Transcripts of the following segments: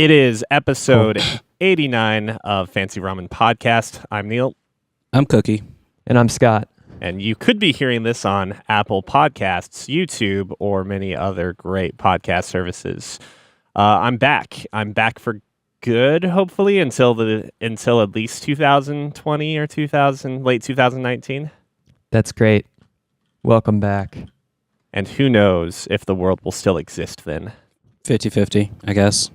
It is episode 89 of Fancy Ramen Podcast. I'm Neil. I'm Cookie. And I'm Scott. And you could be hearing this on Apple Podcasts, YouTube, or many other great podcast services. I'm back. I'm back for good, hopefully, until at least 2020 or late 2019. That's great. Welcome back. And who knows if the world will still exist then. 50-50, I guess.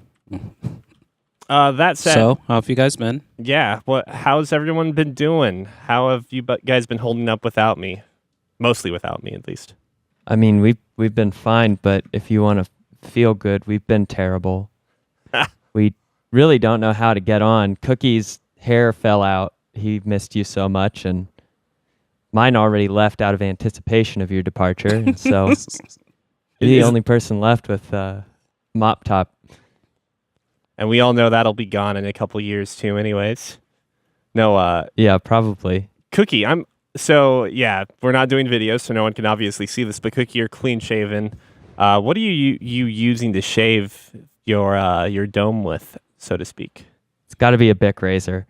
That said, so how have you guys been? Yeah, how's everyone been doing? How have you guys been holding up without me? Mostly without me, at least. I mean, we've been fine, but if you want to feel good, we've been terrible. We really don't know how to get on. Cookie's hair fell out. He missed you so much, and mine already left out of anticipation of your departure, and so you're the only person left with mop top. And we all know that'll be gone in a couple years too anyways. No, yeah, probably. Cookie, we're not doing videos, so no one can obviously see this, but Cookie, you're clean shaven. What are you using to shave your dome with, so to speak? It's got to be a Bic razor.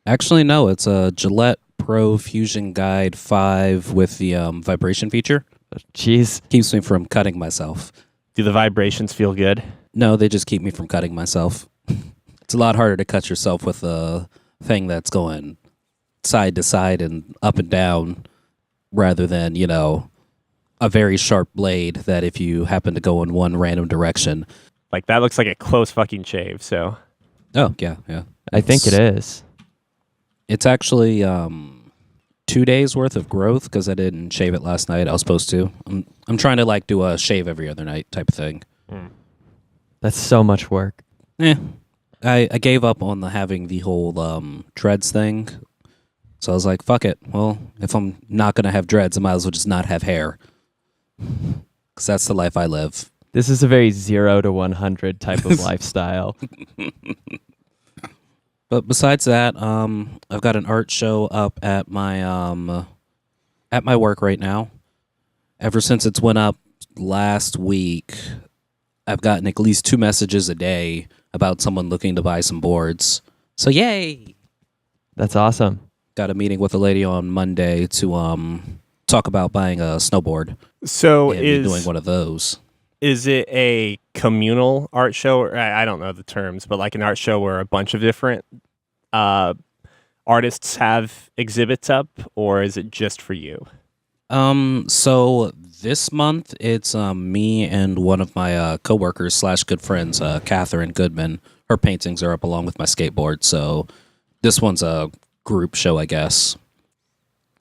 Actually, no, it's a Gillette Pro Fusion Guide 5 with the vibration feature. Jeez. Keeps me from cutting myself. Do the vibrations feel good? No, they just keep me from cutting myself. It's a lot harder to cut yourself with a thing that's going side to side and up and down rather than, a very sharp blade that if you happen to go in one random direction. Like, that looks like a close fucking shave, so. Oh, yeah. I think it is. It's actually 2 days worth of growth because I didn't shave it last night. I was supposed to. I'm trying to do a shave every other night type of thing. That's so much work. I gave up on having the whole dreads thing. So I was like, fuck it. Well, if I'm not going to have dreads, I might as well just not have hair. Because that's the life I live. This is a very 0 to 100 type of lifestyle. But besides that, I've got an art show up at my work right now. Ever since it's went up last week, I've gotten at least 2 messages a day about someone looking to buy some boards. So yay! That's awesome. Got a meeting with a lady on Monday to talk about buying a snowboard. So and doing one of those. Is it a communal art show? Or, I don't know the terms, but like an art show where a bunch of different artists have exhibits up, or is it just for you? So this month it's me and one of my coworkers / good friends, Catherine Goodman. Her paintings are up along with my skateboard, so this one's a group show, I guess.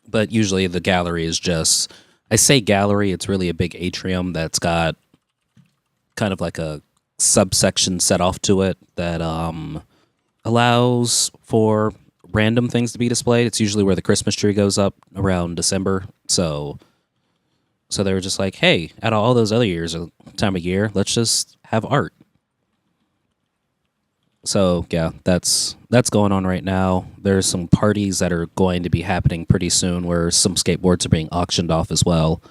But usually the gallery is just, I say gallery, it's really a big atrium that's got kind of like a subsection set off to it that allows for random things to be displayed. It's usually where the Christmas tree goes up around December. So they were just like, hey, out of all those other years, time of year, let's just have art. So yeah, that's going on right now. There's some parties that are going to be happening pretty soon where some skateboards are being auctioned off as well.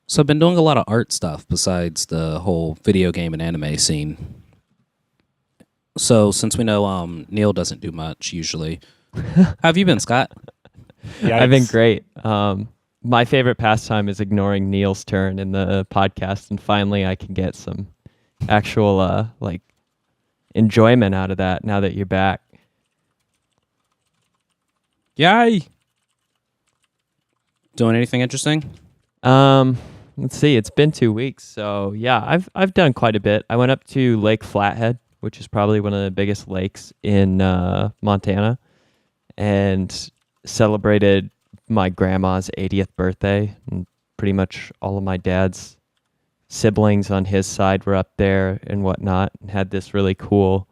So I've been doing a lot of art stuff besides the whole video game and anime scene. So since we know Neil doesn't do much usually, how have you been, Scott? Yeah, I've been great. My favorite pastime is ignoring Neil's turn in the podcast, and finally I can get some actual enjoyment out of that now that you're back. Yay! Doing anything interesting? Let's see. It's been 2 weeks, so yeah, I've done quite a bit. I went up to Lake Flathead, which is probably one of the biggest lakes in Montana, and celebrated my grandma's 80th birthday. And pretty much all of my dad's siblings on his side were up there and whatnot, and had this really cool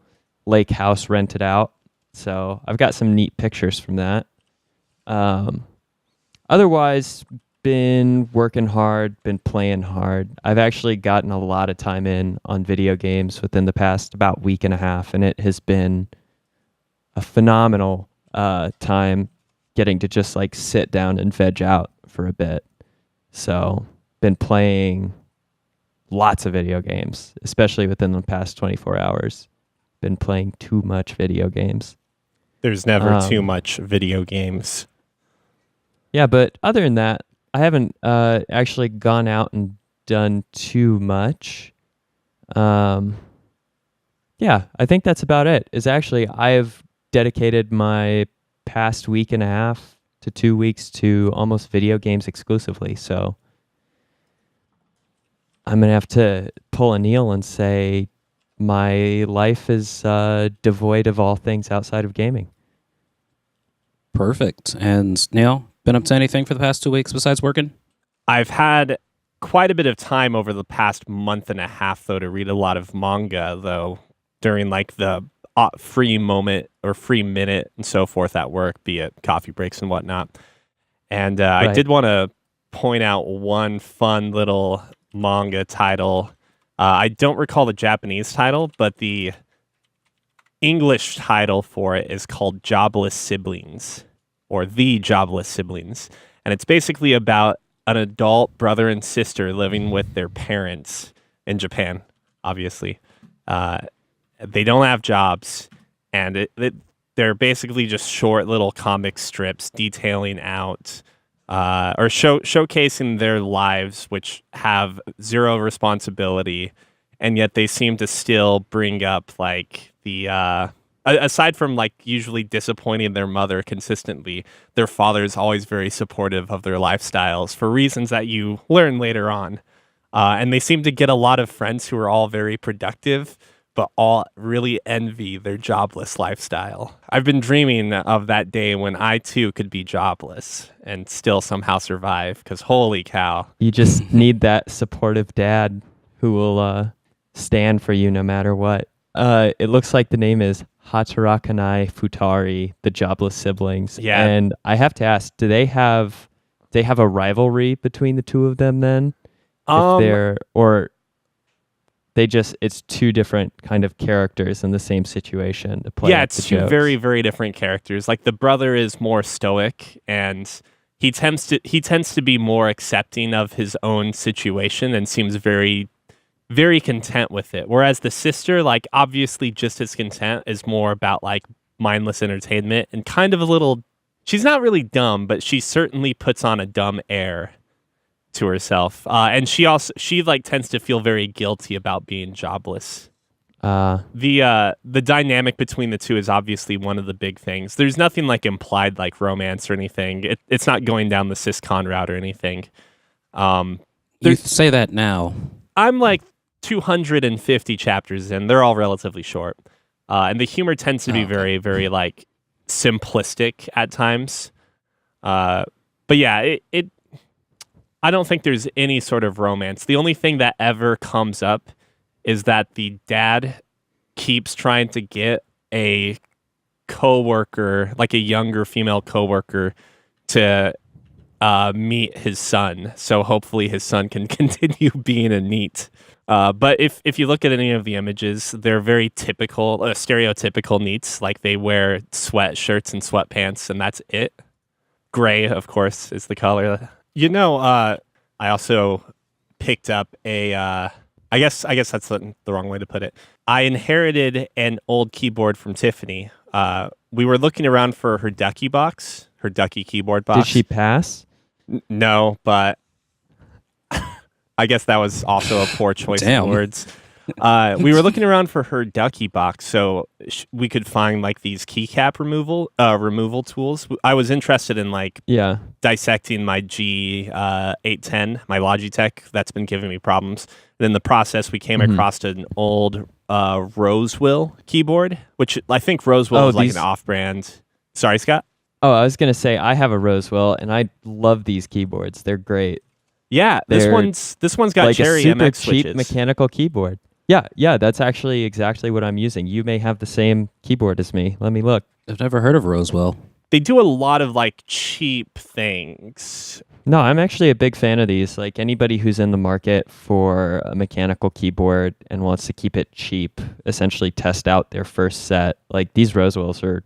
lake house rented out. So I've got some neat pictures from that. Otherwise, been working hard, been playing hard. I've actually gotten a lot of time in on video games within the past about week and a half, and it has been a phenomenal time getting to just sit down and veg out for a bit. So been playing lots of video games, especially within the past 24 hours. Been playing too much video games. There's never too much video games. Yeah, but other than that, I haven't actually gone out and done too much. Yeah, I think that's about it. I've dedicated my past week and a half to 2 weeks to almost video games exclusively. So I'm going to have to pull a Neil and say my life is devoid of all things outside of gaming. Perfect. And Neil, been up to anything for the past 2 weeks besides working? I've had quite a bit of time over the past month and a half, though, to read a lot of manga, though, during like the free moment or free minute and so forth at work, be it coffee breaks and whatnot. And Right. I did want to point out one fun little manga title. I don't recall the Japanese title, but the English title for it is called Jobless Siblings, or The Jobless Siblings. And it's basically about an adult brother and sister living with their parents in Japan, obviously. They don't have jobs, and they're basically just short little comic strips detailing out or showcasing their lives, which have zero responsibility, and yet they seem to still bring up like the aside from like usually disappointing their mother consistently, their father is always very supportive of their lifestyles for reasons that you learn later on. And they seem to get a lot of friends who are all very productive, but all really envy their jobless lifestyle. I've been dreaming of that day when I too could be jobless and still somehow survive, because holy cow. You just need that supportive dad who will stand for you no matter what. It looks like the name is Hatarakanai Futari, the Jobless Siblings. Yeah. And I have to ask, do they have a rivalry between the two of them then? It's two different kind of characters in the same situation to play. Yeah, up it's the two jokes. very, very different characters. Like the brother is more stoic, and he tends to be more accepting of his own situation and seems very, very content with it. Whereas the sister, like obviously just as content, is more about like mindless entertainment and kind of a little. She's not really dumb, but she certainly puts on a dumb air to herself, and she like tends to feel very guilty about being jobless. The dynamic between the two is obviously one of the big things. There's nothing like implied like romance or anything. It's not going down the siscon route or anything. You say that now. I'm like 250 chapters in. They're all relatively short, and the humor tends to be very, very like simplistic at times. But yeah, I don't think there's any sort of romance. The only thing that ever comes up is that the dad keeps trying to get a coworker, like a younger female coworker, to meet his son. So hopefully his son can continue being a NEET. But if you look at any of the images, they're very typical, stereotypical NEETs. Like they wear sweatshirts and sweatpants, and that's it. Gray, of course, is the color. You know, I also picked up a. I guess that's the wrong way to put it. I inherited an old keyboard from Tiffany. We were looking around for her Ducky box, her Ducky keyboard box. Did she pass? No, but I guess that was also a poor choice of words. We were looking around for her Ducky box, so we could find like these keycap removal tools. I was interested in dissecting my G810, my Logitech that's been giving me problems. And in the process, we came across an old Rosewill keyboard, which I think Rosewill is like an off-brand. Sorry, Scott? Oh, I was gonna say I have a Rosewill, and I love these keyboards. They're great. Yeah, this one's got like Cherry a super MX cheap switches. mechanical keyboard. Yeah, that's actually exactly what I'm using. You may have the same keyboard as me. Let me look. I've never heard of Rosewell. They do a lot of like cheap things. No, I'm actually a big fan of these. Like anybody who's in the market for a mechanical keyboard and wants to keep it cheap, essentially test out their first set. Like these Rosewells are,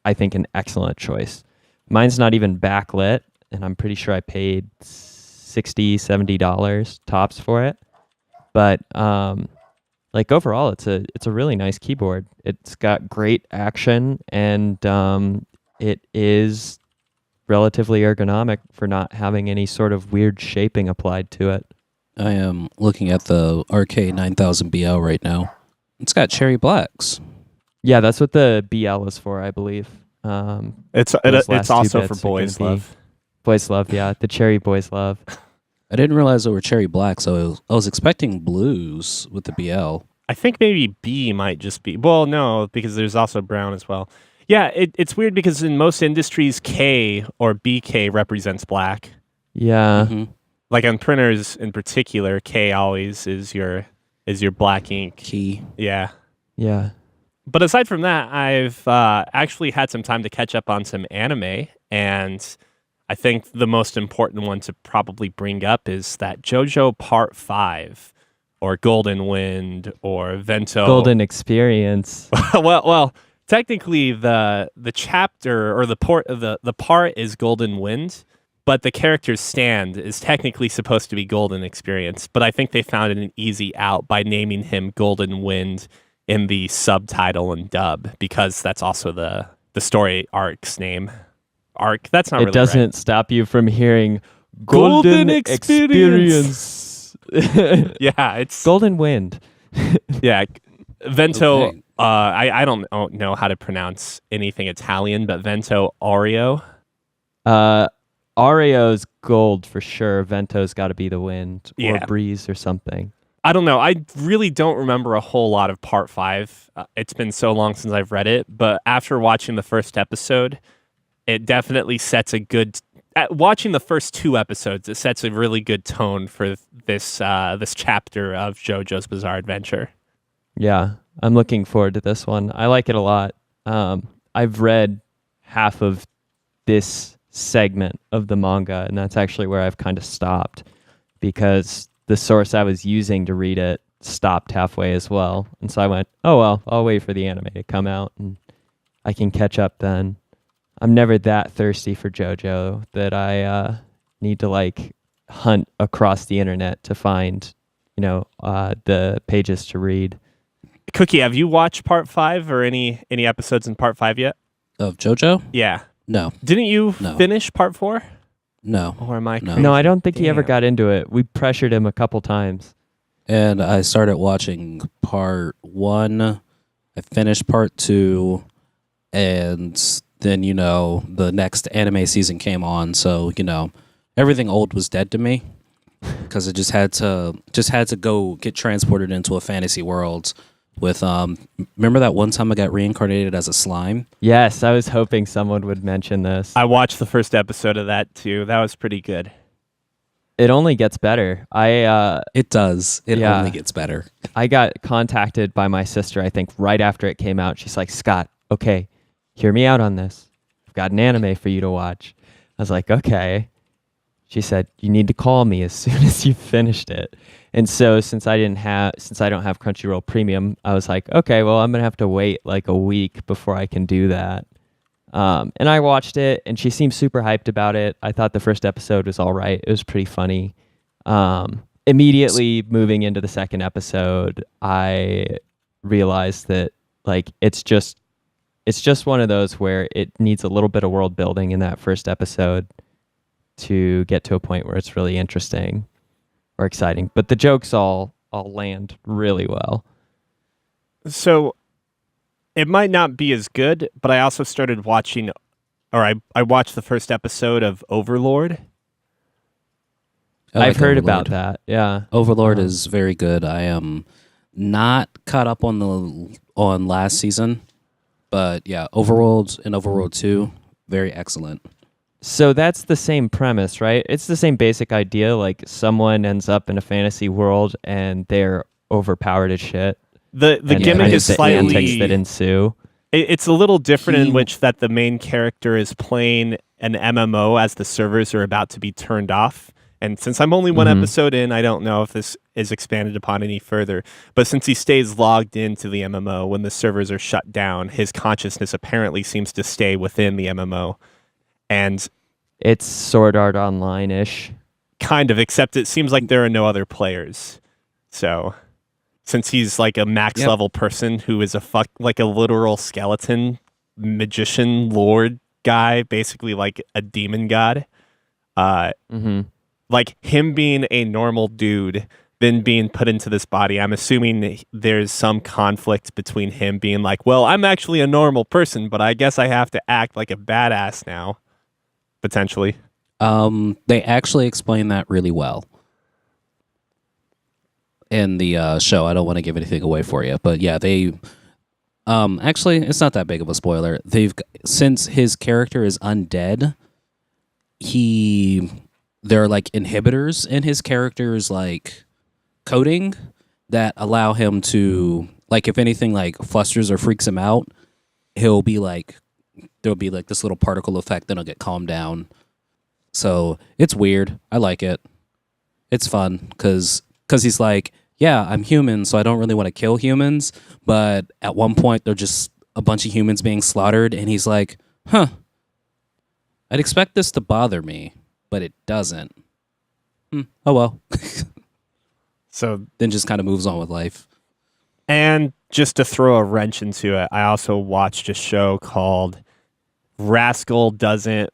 I think, an excellent choice. Mine's not even backlit, and I'm pretty sure I paid $60, $70 tops for it. But like overall, it's a really nice keyboard. It's got great action, and it is relatively ergonomic for not having any sort of weird shaping applied to it. I am looking at the RK9000BL right now. It's got cherry blacks. Yeah, that's what the BL is for, I believe. It's also for boys love. Boys love, yeah. The cherry boys love. I didn't realize they were cherry black, so I was expecting blues with the BL. I think maybe B might just be. Well, no, because there's also brown as well. Yeah, it's weird because in most industries, K or BK represents black. Yeah. Mm-hmm. Like on printers in particular, K always is your black ink Key. Yeah. Yeah. But aside from that, I've actually had some time to catch up on some anime, and I think the most important one to probably bring up is that JoJo Part 5, or Golden Wind, or Vento. Golden Experience. well, technically the chapter or the part is Golden Wind, but the character's stand is technically supposed to be Golden Experience. But I think they found an easy out by naming him Golden Wind in the subtitle and dub, because that's also the story arc's name. Arc. That's not. It really doesn't right. stop you from hearing Golden Experience. Yeah, it's Golden Wind. yeah. Vento. Okay. I don't know how to pronounce anything Italian, but Vento Oreo. Areo's gold for sure. Vento's got to be the wind or Yeah. breeze or something. I don't know. I really don't remember a whole lot of Part 5. It's been so long since I've read it, but after watching the first episode, it definitely sets a good. Watching the first 2 episodes, it sets a really good tone for this chapter of JoJo's Bizarre Adventure. Yeah, I'm looking forward to this one. I like it a lot. I've read half of this segment of the manga, and that's actually where I've kind of stopped, because the source I was using to read it stopped halfway as well. And so I went, oh, well, I'll wait for the anime to come out and I can catch up then. I'm never that thirsty for JoJo that I need to like hunt across the internet to find, the pages to read. Cookie, have you watched Part 5 or any episodes in Part 5 yet? Of JoJo? Yeah. No. Didn't you No. finish Part 4? No. Or am I No. crazy? No, I don't think he ever Damn. got into it. We pressured him a couple times. And I started watching part 1. I finished part 2. And then, the next anime season came on. So, everything old was dead to me. Because it just had to go get transported into a fantasy world with, remember that one time I got reincarnated as a slime? Yes, I was hoping someone would mention this. I watched the first episode of that too. That was pretty good. It only gets better. It does. It Yeah. only gets better. I got contacted by my sister, I think, right after it came out. She's like, Scott, okay, hear me out on this. I've got an anime for you to watch. I was like, okay. She said, you need to call me as soon as you've finished it. And so since I don't have Crunchyroll Premium, I was like, okay, well, I'm going to have to wait like a week before I can do that. And I watched it, and she seemed super hyped about it. I thought the first episode was all right. It was pretty funny. Immediately moving into the second episode, I realized that like it's just one of those where it needs a little bit of world building in that first episode to get to a point where it's really interesting or exciting. But the jokes all land really well. So it might not be as good, but I also started watching, or I watched the first episode of Overlord. I I've like heard Overlord. about that. Yeah. Overlord is very good. I am not caught up on last season, but yeah, Overworld and Overworld 2, very excellent. So that's the same premise, right? It's the same basic idea. Like someone ends up in a fantasy world and they're overpowered as shit. The and gimmick kind of is the antics slightly. that ensue. It's a little different in He- which that the main character is playing an MMO as the servers are about to be turned off. And since I'm only one Mhm. episode in, I don't know if this is expanded upon any further. But since he stays logged into the MMO when the servers are shut down, his consciousness apparently seems to stay within the MMO. And It's Sword Art Online-ish. kind of, except it seems like there are no other players. So since he's like a max level person who is like a literal skeleton magician lord guy, basically like a demon god, like him being a normal dude then being put into this body, I'm assuming there's some conflict between him being like, well, I'm actually a normal person, but I guess I have to act like a badass now, potentially. They actually explain that really well in the show. I don't want to give anything away for you, but yeah, they actually, it's not that big of a spoiler. Since his character is undead, there are like inhibitors in his character's like coding that allow him to, like, if anything like flusters or freaks him out, there'll be like this little particle effect, then he'll get calmed down. So it's weird. I like it. It's fun because he's like, yeah, I'm human, so I don't really want to kill humans. But at one point, they're just a bunch of humans being slaughtered, and he's like, huh, I'd expect this to bother me, but it doesn't. Oh, well. So then just kind of moves on with life. And just to throw a wrench into it, I also watched a show called Rascal Doesn't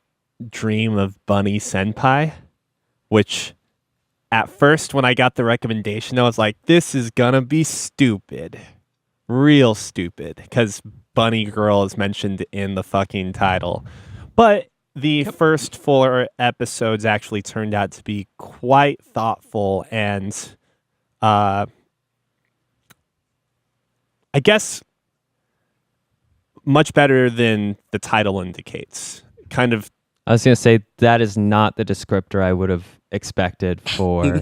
Dream of Bunny Senpai, which at first when I got the recommendation, I was like, this is gonna be stupid. Real stupid, because Bunny Girl is mentioned in the fucking title. But the first 4 episodes actually turned out to be quite thoughtful and I guess much better than the title indicates. Kind of. I was going to say that is not the descriptor I would have expected for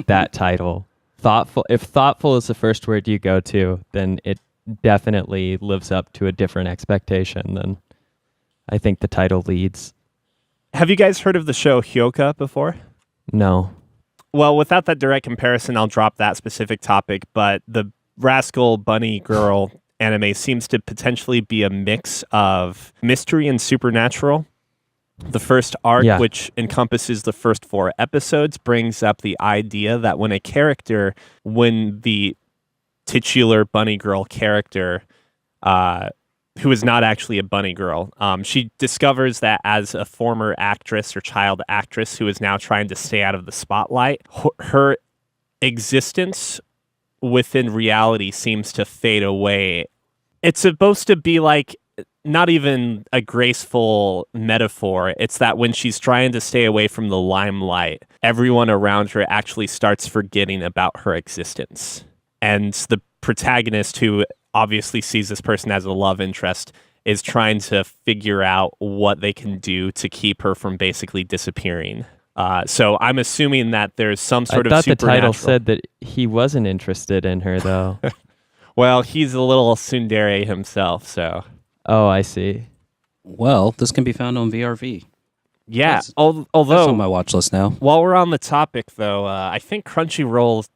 that title. Thoughtful. If thoughtful is the first word you go to, then it definitely lives up to a different expectation than I think the title leads. Have you guys heard of the show Hyoka before? No. Well, without that direct comparison, I'll drop that specific topic, but the Rascal Bunny Girl anime seems to potentially be a mix of mystery and supernatural. The first arc, which encompasses the first 4 episodes, brings up the idea that when the titular bunny girl character, who is not actually a bunny girl, she discovers that as a former actress or child actress who is now trying to stay out of the spotlight, her existence within reality seems to fade away. It's supposed to be like not even a graceful metaphor. It's that when she's trying to stay away from the limelight, everyone around her actually starts forgetting about her existence. And the protagonist, who obviously sees this person as a love interest, is trying to figure out what they can do to keep her from basically disappearing. So I'm assuming that there's some sort of supernatural. I thought the title said that he wasn't interested in her, though. Well, he's a little tsundere himself, so. Oh, I see. Well, this can be found on VRV. Yeah, although that's on my watch list now. While we're on the topic, though, I think Crunchyroll,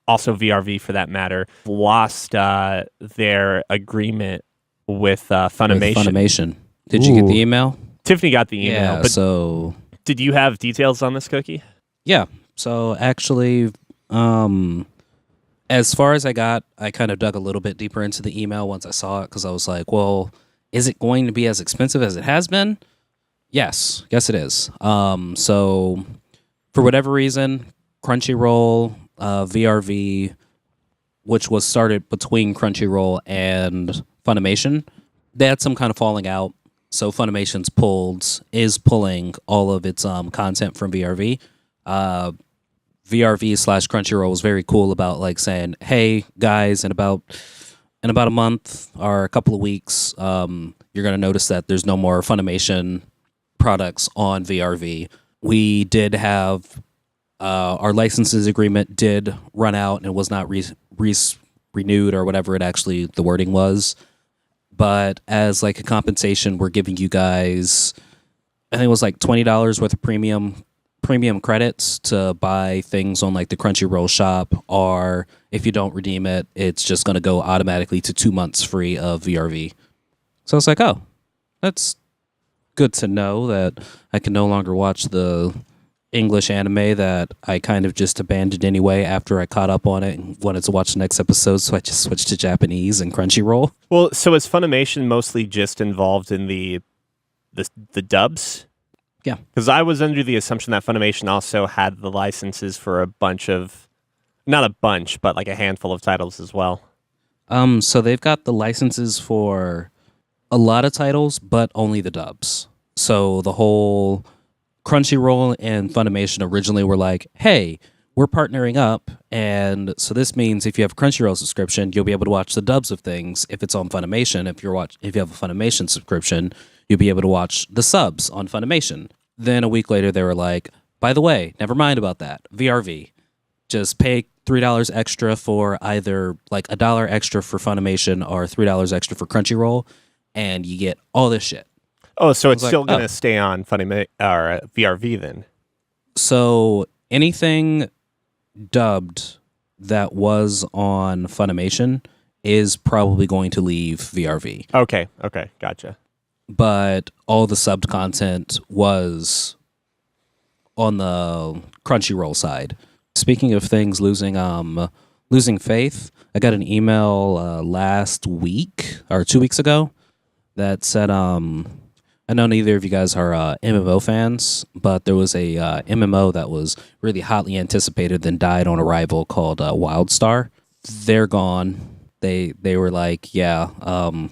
also VRV for that matter, lost their agreement with Funimation. Did you get the email? Tiffany got the email. Yeah, but so... Did you have details on this, Cookie? Yeah. So actually, as far as I got, I kind of dug a little bit deeper into the email once I saw it, because I was like, well, is it going to be as expensive as it has been? Yes it is. So for whatever reason, Crunchyroll, VRV, which was started between Crunchyroll and Funimation, they had some kind of falling out. So Funimation's is pulling all of its content from VRV. VRV/Crunchyroll was very cool about like saying, hey guys, in about a month or a couple of weeks, you're gonna notice that there's no more Funimation products on VRV. We did have our licenses agreement did run out and was not renewed or whatever the wording was. But as like a compensation, we're giving you guys, I think it was like $20 worth of premium credits to buy things on like the Crunchyroll shop, or if you don't redeem it, it's just going to go automatically to 2 months free of VRV. So it's like, oh, that's good to know that I can no longer watch the English anime that I kind of just abandoned anyway after I caught up on it and wanted to watch the next episode, so I just switched to Japanese and Crunchyroll. Well, so is Funimation mostly just involved in the dubs? Yeah. Because I was under the assumption that Funimation also had the licenses for a bunch of, not a bunch, but like a handful of titles as well. So they've got the licenses for a lot of titles, but only the dubs. So the whole Crunchyroll and Funimation originally were like, hey, we're partnering up, and so this means if you have a Crunchyroll subscription, you'll be able to watch the dubs of things if it's on Funimation. If you have a Funimation subscription, you'll be able to watch the subs on Funimation. Then a week later, they were like, by the way, never mind about that. VRV. Just pay $3 extra for either like $1 extra for Funimation or $3 extra for Crunchyroll, and you get all this shit. Oh, so it's like, still going to stay on or VRV then? So anything dubbed that was on Funimation is probably going to leave VRV. Okay, gotcha. But all the subbed content was on the Crunchyroll side. Speaking of things losing faith, I got an email last week or 2 weeks ago that said, I know neither of you guys are MMO fans, but there was a MMO that was really hotly anticipated, then died on arrival called WildStar. They're gone. They were like, yeah,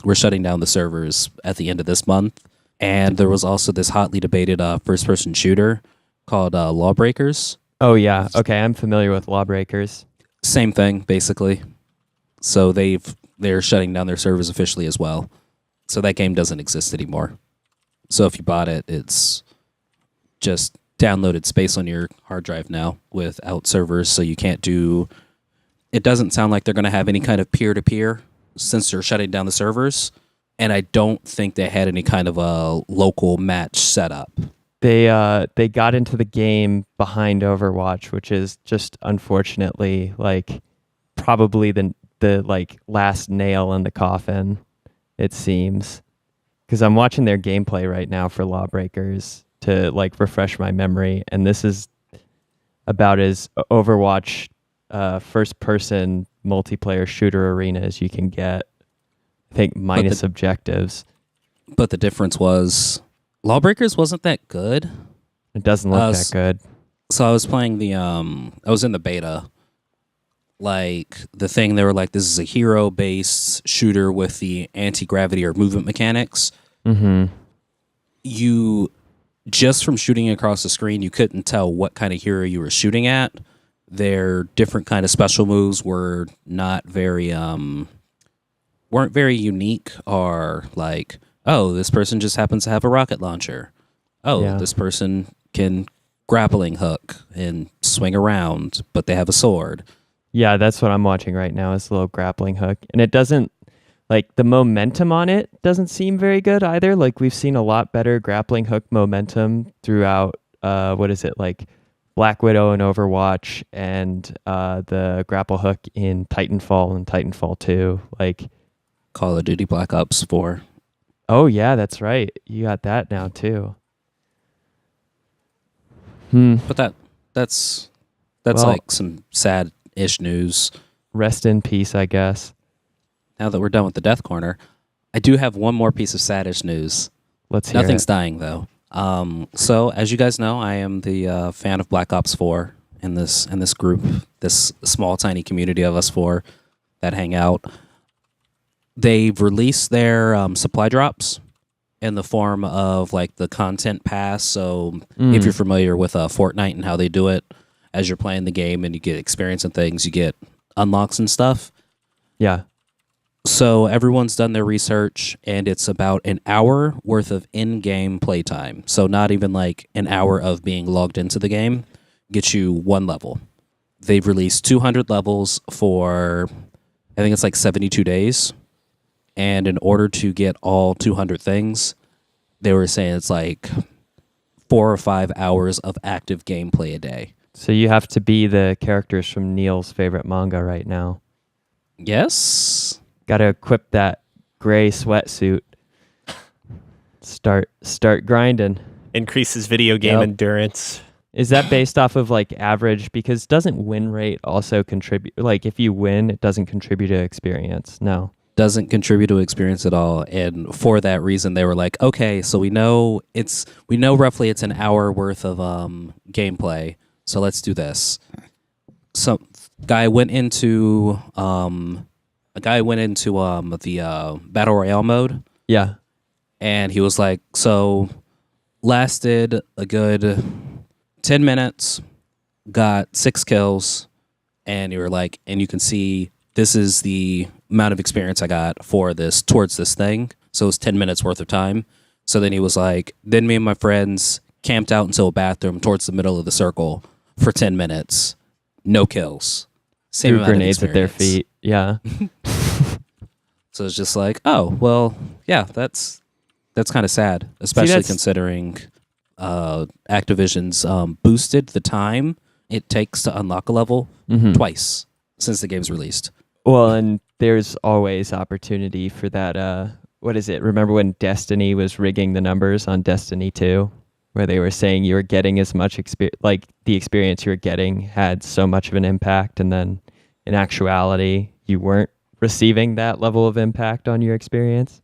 we're shutting down the servers at the end of this month. And there was also this hotly debated first-person shooter called Lawbreakers. Oh, yeah. Okay, I'm familiar with Lawbreakers. Same thing, basically. So they're shutting down their servers officially as well. So that game doesn't exist anymore. So if you bought it, it's just downloaded space on your hard drive now without servers, so you can't do... It doesn't sound like they're going to have any kind of peer-to-peer since they're shutting down the servers, and I don't think they had any kind of a local match set up. They got into the game behind Overwatch, which is just unfortunately like probably the like last nail in the coffin, it seems. Because I'm watching their gameplay right now for Lawbreakers to like refresh my memory, and this is about as Overwatch first-person multiplayer shooter arena as you can get. I think minus objectives. But the difference was Lawbreakers wasn't that good. It doesn't look that good. So I was playing I was in the beta. Like the thing, they were like, this is a hero-based shooter with the anti-gravity or movement mechanics. Mm-hmm. You, just from shooting across the screen, you couldn't tell what kind of hero you were shooting at. Their different kind of special moves were not very, weren't very unique, or like, oh, this person just happens to have a rocket launcher. Oh, Yeah. This person can grappling hook and swing around, but they have a sword. Yeah, that's what I'm watching right now, is the little grappling hook. And it doesn't, like, the momentum on it doesn't seem very good either. Like, we've seen a lot better grappling hook momentum throughout, like Black Widow and Overwatch, and the grapple hook in Titanfall and Titanfall 2. Like, Call of Duty Black Ops 4. oh, yeah, that's right. You got that now, too. But that's Well- like some sad-ish news. Rest in peace, I guess. Now that we're done with the Death Corner, I do have one more piece of sad-ish news. Let's hear Nothing's it. dying, though. So, as you guys know, I am the fan of Black Ops 4 in this group, this small, tiny community of us four that hang out. They've released their supply drops in the form of like the content pass. So if you're familiar with Fortnite and how they do it, as you're playing the game and you get experience and things, you get unlocks and stuff. Yeah. So everyone's done their research, and it's about an hour worth of in-game playtime. So not even like an hour of being logged into the game gets you one level. They've released 200 levels for, I think it's like 72 days. And in order to get all 200 things, they were saying it's like 4 or 5 hours of active gameplay a day. So you have to be the characters from Neil's favorite manga right now. Yes. Got to equip that gray sweatsuit. Start grinding. Increases video game Yep. endurance. Is that based off of like average? Because doesn't win rate also contribute? Like if you win, it doesn't contribute to experience. No. Doesn't contribute to experience at all, and for that reason they were like, okay, so we know roughly it's an hour worth of gameplay, so let's do this. So guy went into the battle royale mode, Yeah. and he was like, so lasted a good 10 minutes, got 6 kills, and you were like, and you can see this is the amount of experience I got for this towards this thing. So it was 10 minutes worth of time. So then he was like, then me and my friends camped out into a bathroom towards the middle of the circle for 10 minutes. No kills. Same Threw amount grenades of at their experience. feet. Yeah. So it's just like, oh, well, yeah, that's kind of sad, especially that's- considering Activision's boosted the time it takes to unlock a level twice since the game's released. Well, and there's always opportunity for that. What is it? Remember when Destiny was rigging the numbers on Destiny 2? Where they were saying you were getting as much experience, like the experience you were getting had so much of an impact, and then in actuality, you weren't receiving that level of impact on your experience.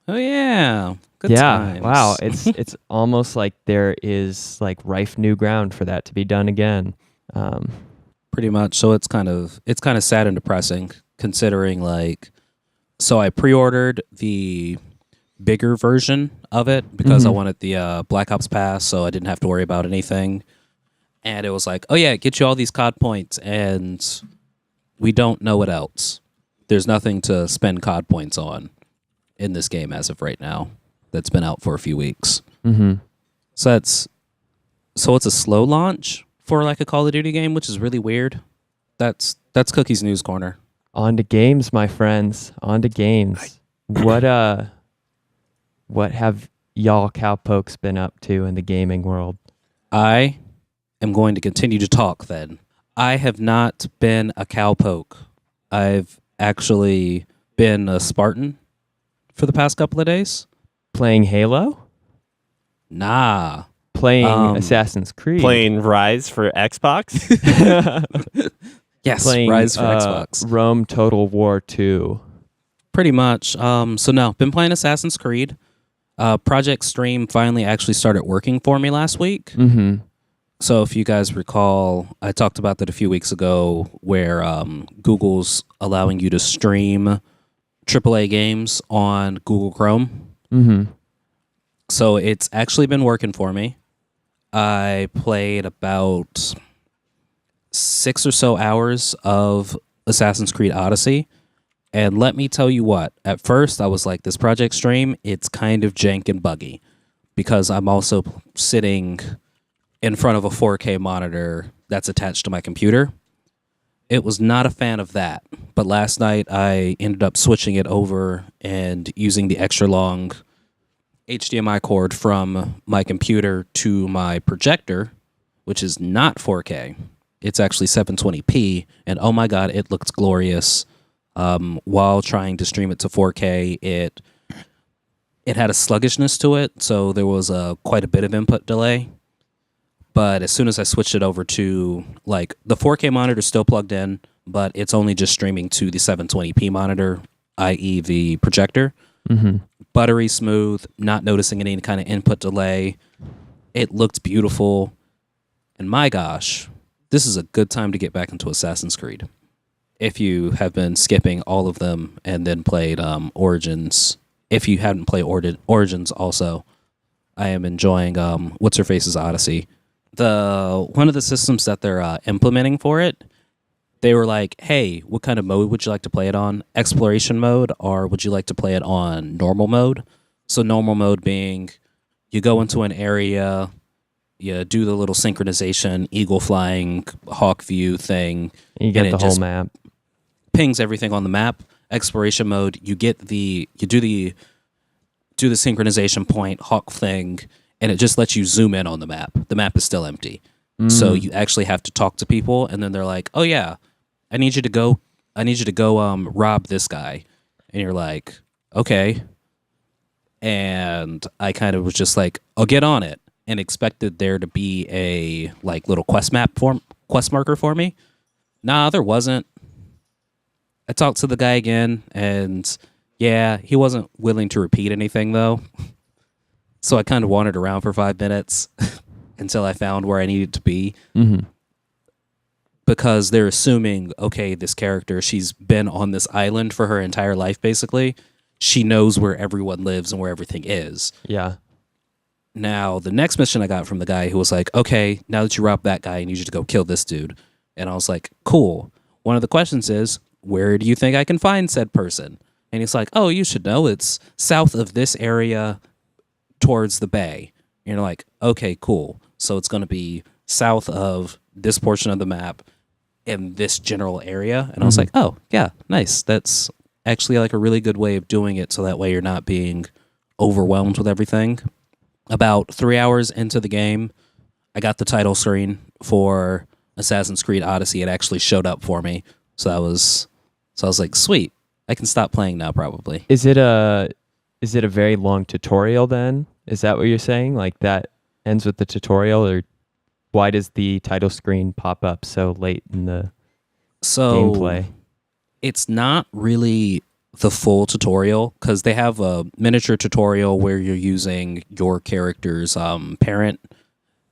Oh yeah, good Yeah, times. wow. It's almost like there is like rife new ground for that to be done again. Pretty much. So it's kind of sad and depressing considering like, so I pre-ordered the bigger version of it because I wanted the Black Ops Pass, so I didn't have to worry about anything. And it was like, oh yeah, get you all these COD points, and we don't know what else. There's nothing to spend COD points on in this game as of right now. That's been out for a few weeks. Mm-hmm. So it's a slow launch for like a Call of Duty game, which is really weird. That's Cookie's News Corner. On to games, my friends. On to games. What have y'all cowpokes been up to in the gaming world? I am going to continue to talk then. I have not been a cowpoke. I've actually been a Spartan for the past couple of days. Playing Halo? Nah. Playing Assassin's Creed? Playing Rise for Xbox. Yes, Playing Rise for Xbox. Rome Total War 2. Pretty much. So no, been playing Assassin's Creed. Project Stream finally actually started working for me last week. Mm-hmm. So if you guys recall, I talked about that a few weeks ago where Google's allowing you to stream AAA games on Google Chrome. Mm-hmm. So it's actually been working for me. I played about 6 or so hours of Assassin's Creed Odyssey. And let me tell you what, at first I was like, this Project Stream, it's kind of jank and buggy because I'm also sitting in front of a 4K monitor that's attached to my computer. It was not a fan of that. But last night I ended up switching it over and using the extra long HDMI cord from my computer to my projector, which is not 4K. It's actually 720p, and oh my god, it looks glorious. While trying to stream it to 4K, it had a sluggishness to it, so there was quite a bit of input delay. But as soon as I switched it over to, like, the 4K monitor is still plugged in, but it's only just streaming to the 720p monitor, i.e. the projector. Mm-hmm. Buttery smooth, not noticing any kind of input delay. It looked beautiful. And my gosh, this is a good time to get back into Assassin's Creed. If you have been skipping all of them and then played Origins, if you haven't played Origins also, I am enjoying What's-Her-Face's Odyssey. One of the systems that they're implementing for it, they were like, hey, what kind of mode would you like to play it on? Exploration mode, or would you like to play it on normal mode? So normal mode being you go into an area, you do the little synchronization, eagle flying, hawk view thing. You get and the whole map. Pings everything on the map. Exploration mode, you do the synchronization point, hawk thing, and it just lets you zoom in on the map. The map is still empty. So you actually have to talk to people, and then they're like, oh yeah, I need you to go rob this guy. And you're like, okay. And I kind of was just like, I'll get on it. and expected there to be a like little quest marker for me. Nah, there wasn't. I talked to the guy again, and yeah, he wasn't willing to repeat anything though. So I kind of wandered around for 5 minutes until I found where I needed to be. Mm-hmm. Because they're assuming, okay, this character, she's been on this island for her entire life, basically. She knows where everyone lives and where everything is. Yeah. Now, the next mission I got from the guy who was like, okay, now that you robbed that guy, I need you to go kill this dude. And I was like, cool. One of the questions is, where do you think I can find said person? And he's like, oh, you should know. It's south of this area towards the bay. And you're like, okay, cool. So it's going to be south of this portion of the map in this general area. And I was like, oh, yeah, nice. That's actually like a really good way of doing it. So that way you're not being overwhelmed with everything. About 3 hours into the game, I got the title screen for Assassin's Creed Odyssey. It actually showed up for me. So I was like, sweet, I can stop playing now probably. Is it a very long tutorial then? Is that what you're saying? Like that ends with the tutorial, or why does the title screen pop up so late in the gameplay? It's not really the full tutorial because they have a miniature tutorial where you're using your character's parent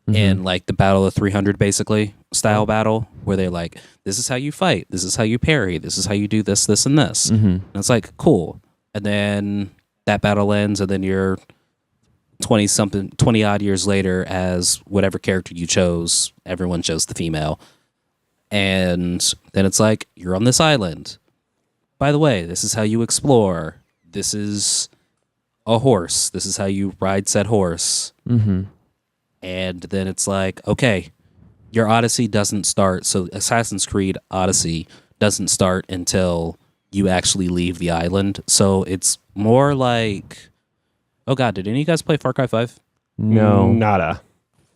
in like the Battle of 300 basically style battle, where they're like, this is how you fight, this is how you parry, this is how you do this, this, and this. And it's like, cool. And then that battle ends, and then you're 20 odd years later as whatever character you chose. Everyone chose the female. And then it's like, you're on this island. By the way, this is how you explore. This is a horse. This is how you ride said horse. And then it's like, okay, your Odyssey doesn't start. So Assassin's Creed Odyssey doesn't start until you actually leave the island. So it's more like, oh god, did any of you guys play Far Cry 5? No. Nada.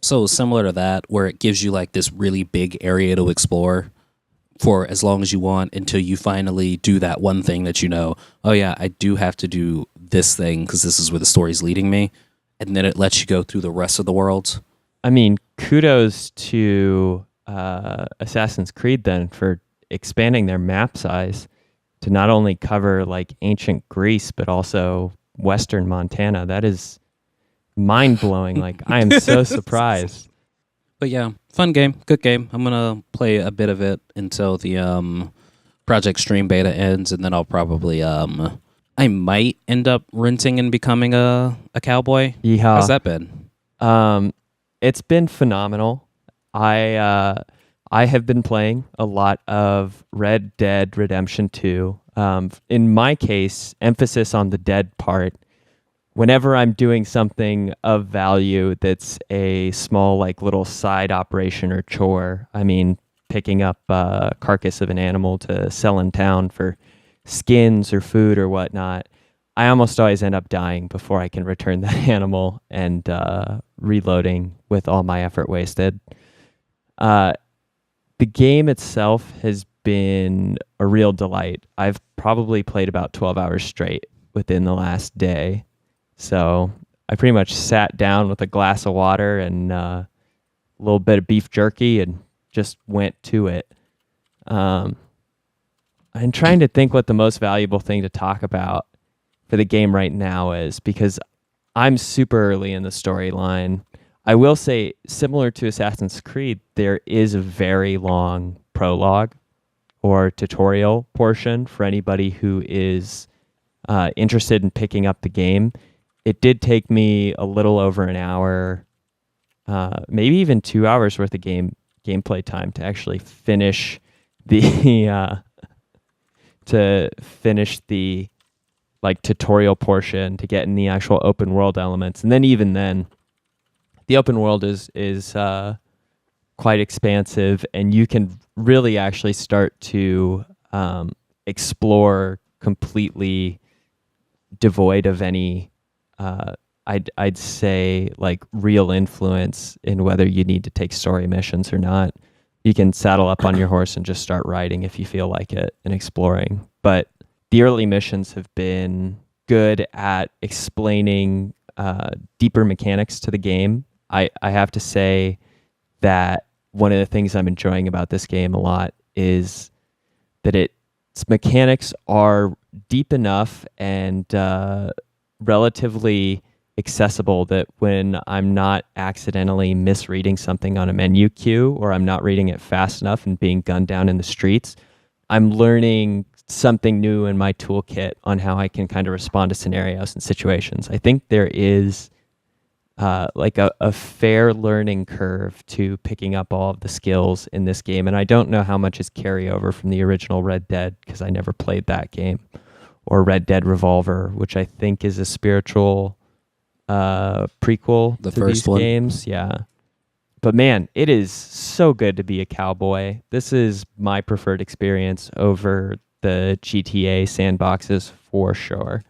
So similar to that, where it gives you like this really big area to explore for as long as you want until you finally do that one thing that you know, oh yeah, I do have to do this thing because this is where the story's leading me. And then it lets you go through the rest of the world. I mean, kudos to Assassin's Creed then for expanding their map size to not only cover like ancient Greece, but also Western Montana. That is mind-blowing. Like, I am so surprised. But yeah, fun game, good game. I'm gonna play a bit of it until the Project Stream beta ends, and then I'll probably I might end up renting and becoming a cowboy. Yeehaw. How's that been? It's been phenomenal. I have been playing a lot of Red Dead Redemption 2. In my case, emphasis on the dead part. Whenever I'm doing something of value that's a small, like, little side operation or chore, I mean, picking up a carcass of an animal to sell in town for skins or food or whatnot, I almost always end up dying before I can return that animal and reloading with all my effort wasted. The game itself has been a real delight. I've probably played about 12 hours straight within the last day. So I pretty much sat down with a glass of water and a little bit of beef jerky and just went to it. I'm trying to think what the most valuable thing to talk about for the game right now is, because I'm super early in the storyline. I will say, similar to Assassin's Creed, there is a very long prologue or tutorial portion for anybody who is interested in picking up the game. It did take me a little over an hour, maybe even 2 hours worth of gameplay time to actually finish the like tutorial portion, to get in the actual open world elements. And then even then, the open world is quite expansive, and you can really actually start to explore completely devoid of any I'd say like real influence in whether you need to take story missions or not. You can saddle up on your horse and just start riding if you feel like it and exploring. But the early missions have been good at explaining deeper mechanics to the game I have to say that one of the things I'm enjoying about this game a lot is that its mechanics are deep enough and relatively accessible that when I'm not accidentally misreading something on a menu queue or I'm not reading it fast enough and being gunned down in the streets, I'm learning something new in my toolkit on how I can kind of respond to scenarios and situations. I think there is like a fair learning curve to picking up all of the skills in this game. And I don't know how much is carryover from the original Red Dead because I never played that game, or Red Dead Revolver, which I think is a spiritual prequel The to first these one. games. Yeah. But man, it is so good to be a cowboy. This is my preferred experience over the GTA sandboxes for sure.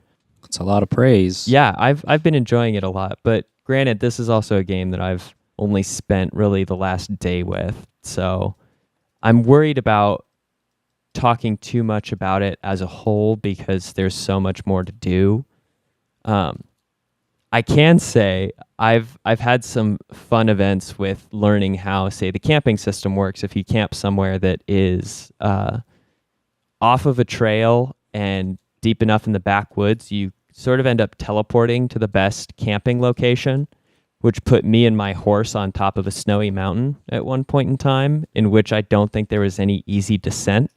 It's a lot of praise. Yeah, I've been enjoying it a lot, but granted, this is also a game that I've only spent really the last day with. So I'm worried about talking too much about it as a whole because there's so much more to do. I can say I've had some fun events with learning how, say, the camping system works. If you camp somewhere that is off of a trail and deep enough in the backwoods, you sort of end up teleporting to the best camping location, which put me and my horse on top of a snowy mountain at one point in time, in which I don't think there was any easy descent.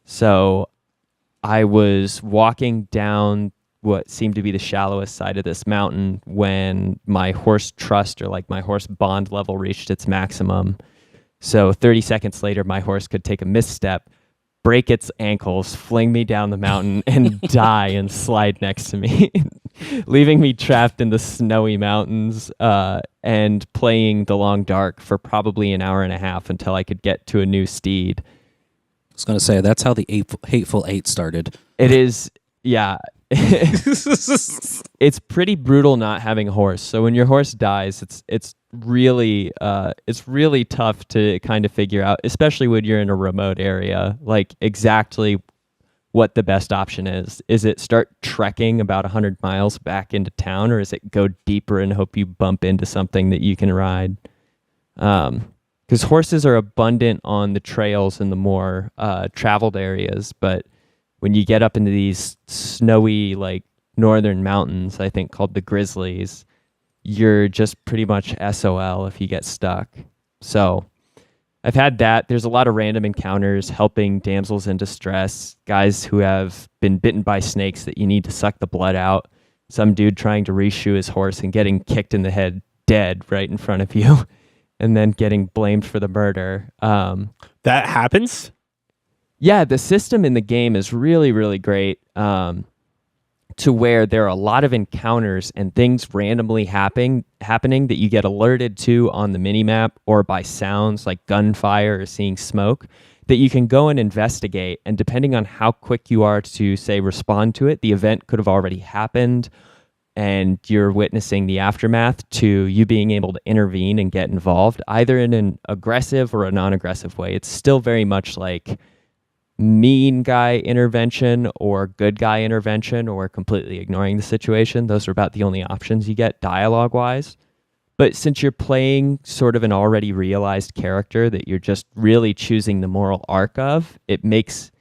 So I was walking down what seemed to be the shallowest side of this mountain when my horse trust, or like my horse bond level, reached its maximum. So 30 seconds later, my horse could take a misstep, break its ankles, fling me down the mountain, and die and slide next to me, leaving me trapped in the snowy mountains and playing the long dark for probably an hour and a half until I could get to a new steed. I was going to say, that's how the Hateful Eight started. It is, yeah. It's pretty brutal not having a horse. So when your horse dies, it's really tough to kind of figure out, especially when you're in a remote area, like exactly what the best option is. Is it start trekking about 100 miles back into town, or is it go deeper and hope you bump into something that you can ride? Because horses are abundant on the trails in the more traveled areas, but when you get up into these snowy, like, northern mountains, I think called the Grizzlies, you're just pretty much SOL if you get stuck. So I've had that. There's a lot of random encounters helping damsels in distress, guys who have been bitten by snakes that you need to suck the blood out, some dude trying to reshoe his horse and getting kicked in the head dead right in front of you, and then getting blamed for the murder. That happens? Yeah, the system in the game is really, really great, to where there are a lot of encounters and things randomly happening that you get alerted to on the minimap or by sounds like gunfire or seeing smoke that you can go and investigate. And depending on how quick you are to, say, respond to it, the event could have already happened and you're witnessing the aftermath to you being able to intervene and get involved, either in an aggressive or a non-aggressive way. It's still very much like mean guy intervention or good guy intervention or completely ignoring the situation. Those are about the only options you get dialogue wise. But since you're playing sort of an already realized character that you're just really choosing the moral arc of, it makes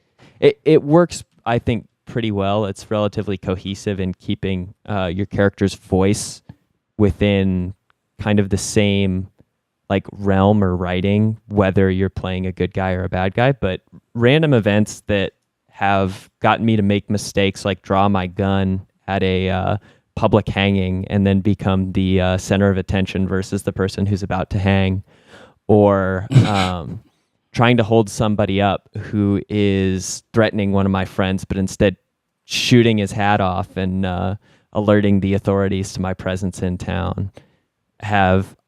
it works, I think, pretty well. It's relatively cohesive in keeping your character's voice within kind of the same like realm or writing, whether you're playing a good guy or a bad guy. But random events that have gotten me to make mistakes, like draw my gun at a public hanging and then become the center of attention versus the person who's about to hang, or trying to hold somebody up who is threatening one of my friends, but instead shooting his hat off and alerting the authorities to my presence in town.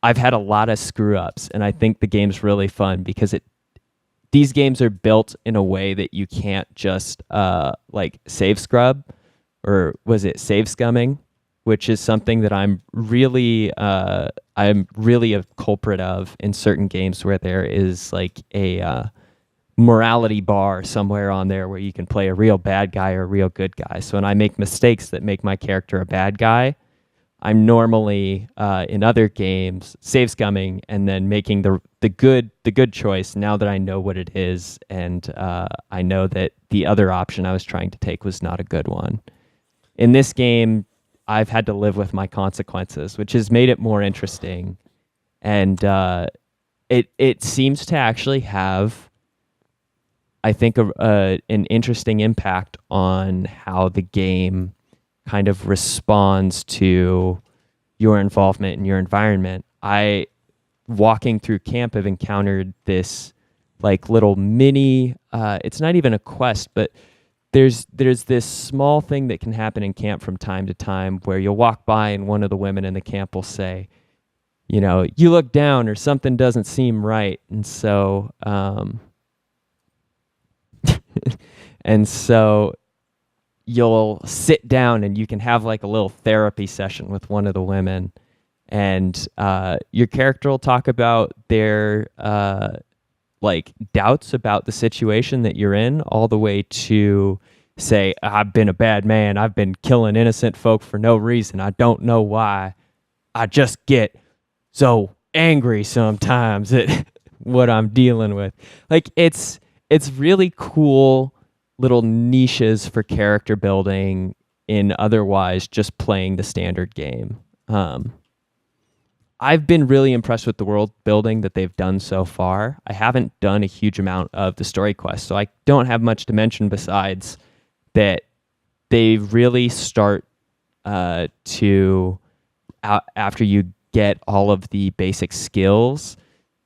I've had a lot of screw ups, and I think the game's really fun because these games are built in a way that you can't just like save scrub, or was it save scumming, which is something that I'm really a culprit of in certain games where there is like a morality bar somewhere on there where you can play a real bad guy or a real good guy. So when I make mistakes that make my character a bad guy, I'm normally in other games save scumming and then making the good choice now that I know what it is, and I know that the other option I was trying to take was not a good one. In this game, I've had to live with my consequences, which has made it more interesting, and it seems to actually have, I think, an interesting impact on how the game kind of responds to your involvement in your environment. Walking through camp, have encountered this like little mini, it's not even a quest, but there's this small thing that can happen in camp from time to time where you'll walk by and one of the women in the camp will say, you look down or something doesn't seem right. And so, and so you'll sit down and you can have like a little therapy session with one of the women, and your character will talk about their like doubts about the situation that you're in, all the way to say, I've been a bad man, I've been killing innocent folk for no reason, I don't know why, I just get so angry sometimes at what I'm dealing with. Like it's really cool little niches for character building in otherwise just playing the standard game. I've been really impressed with the world building that they've done so far. I haven't done a huge amount of the story quests, so I don't have much to mention besides that they really start to, after you get all of the basic skills,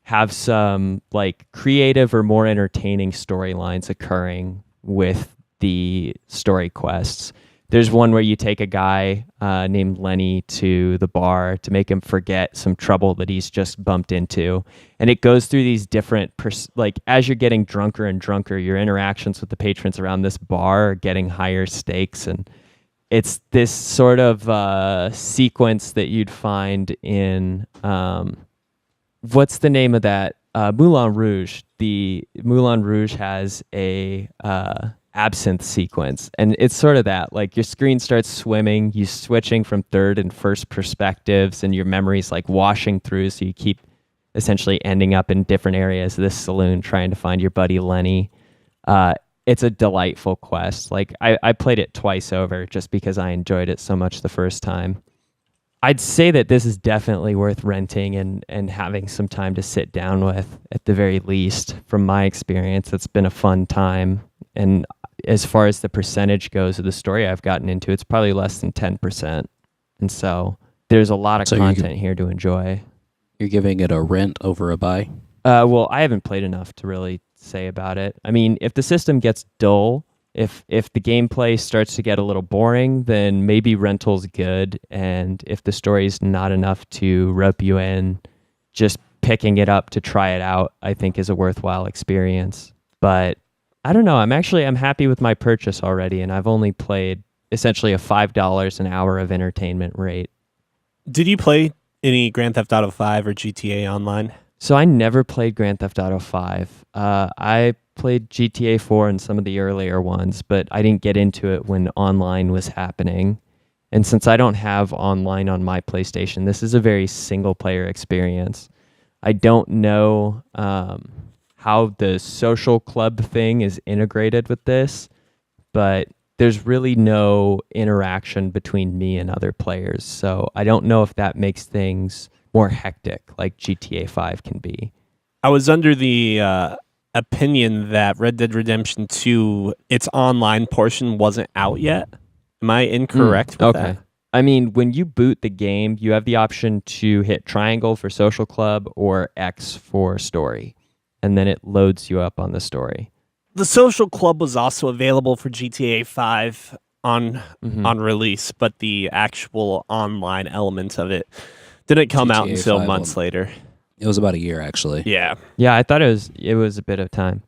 have some like creative or more entertaining storylines occurring with the story quests. There's one where you take a guy named Lenny to the bar to make him forget some trouble that he's just bumped into. And it goes through these different, like as you're getting drunker and drunker, your interactions with the patrons around this bar are getting higher stakes. And it's this sort of sequence that you'd find in, what's the name of that? Moulin Rouge. The Moulin Rouge has a absinthe sequence, and it's sort of that, like your screen starts swimming, you switching from third and first perspectives, and your memory's like washing through, so you keep essentially ending up in different areas of this saloon trying to find your buddy Lenny. It's a delightful quest. Like I played it twice over just because I enjoyed it so much the first time. I'd say that this is definitely worth renting and having some time to sit down with, at the very least. From my experience, it's been a fun time. And as far as the percentage goes of the story I've gotten into, it's probably less than 10%. And so there's a lot of content here to enjoy. You're giving it a rent over a buy? Well, I haven't played enough to really say about it. I mean, if the system gets dull, if the gameplay starts to get a little boring, then maybe rental's good. And if the story's not enough to rope you in, just picking it up to try it out, I think is a worthwhile experience. But I don't know. I'm happy with my purchase already, and I've only played essentially a $5 an hour of entertainment rate. Did you play any Grand Theft Auto 5 or GTA Online? So I never played Grand Theft Auto 5. I played GTA 4 and some of the earlier ones, but I didn't get into it when online was happening. And since I don't have online on my PlayStation, this is a very single-player experience. I don't know how the social club thing is integrated with this, but there's really no interaction between me and other players. So I don't know if that makes things more hectic like GTA 5 can be. I was under the opinion that Red Dead Redemption 2, its online portion wasn't out yet. Am I incorrect with that? I mean, when you boot the game, you have the option to hit triangle for social club or X for story, and then it loads you up on the story. The social club was also available for GTA 5 on release, but the actual online element of it didn't come out until months later. It was about a year, actually. Yeah. Yeah, I thought it was a bit of time.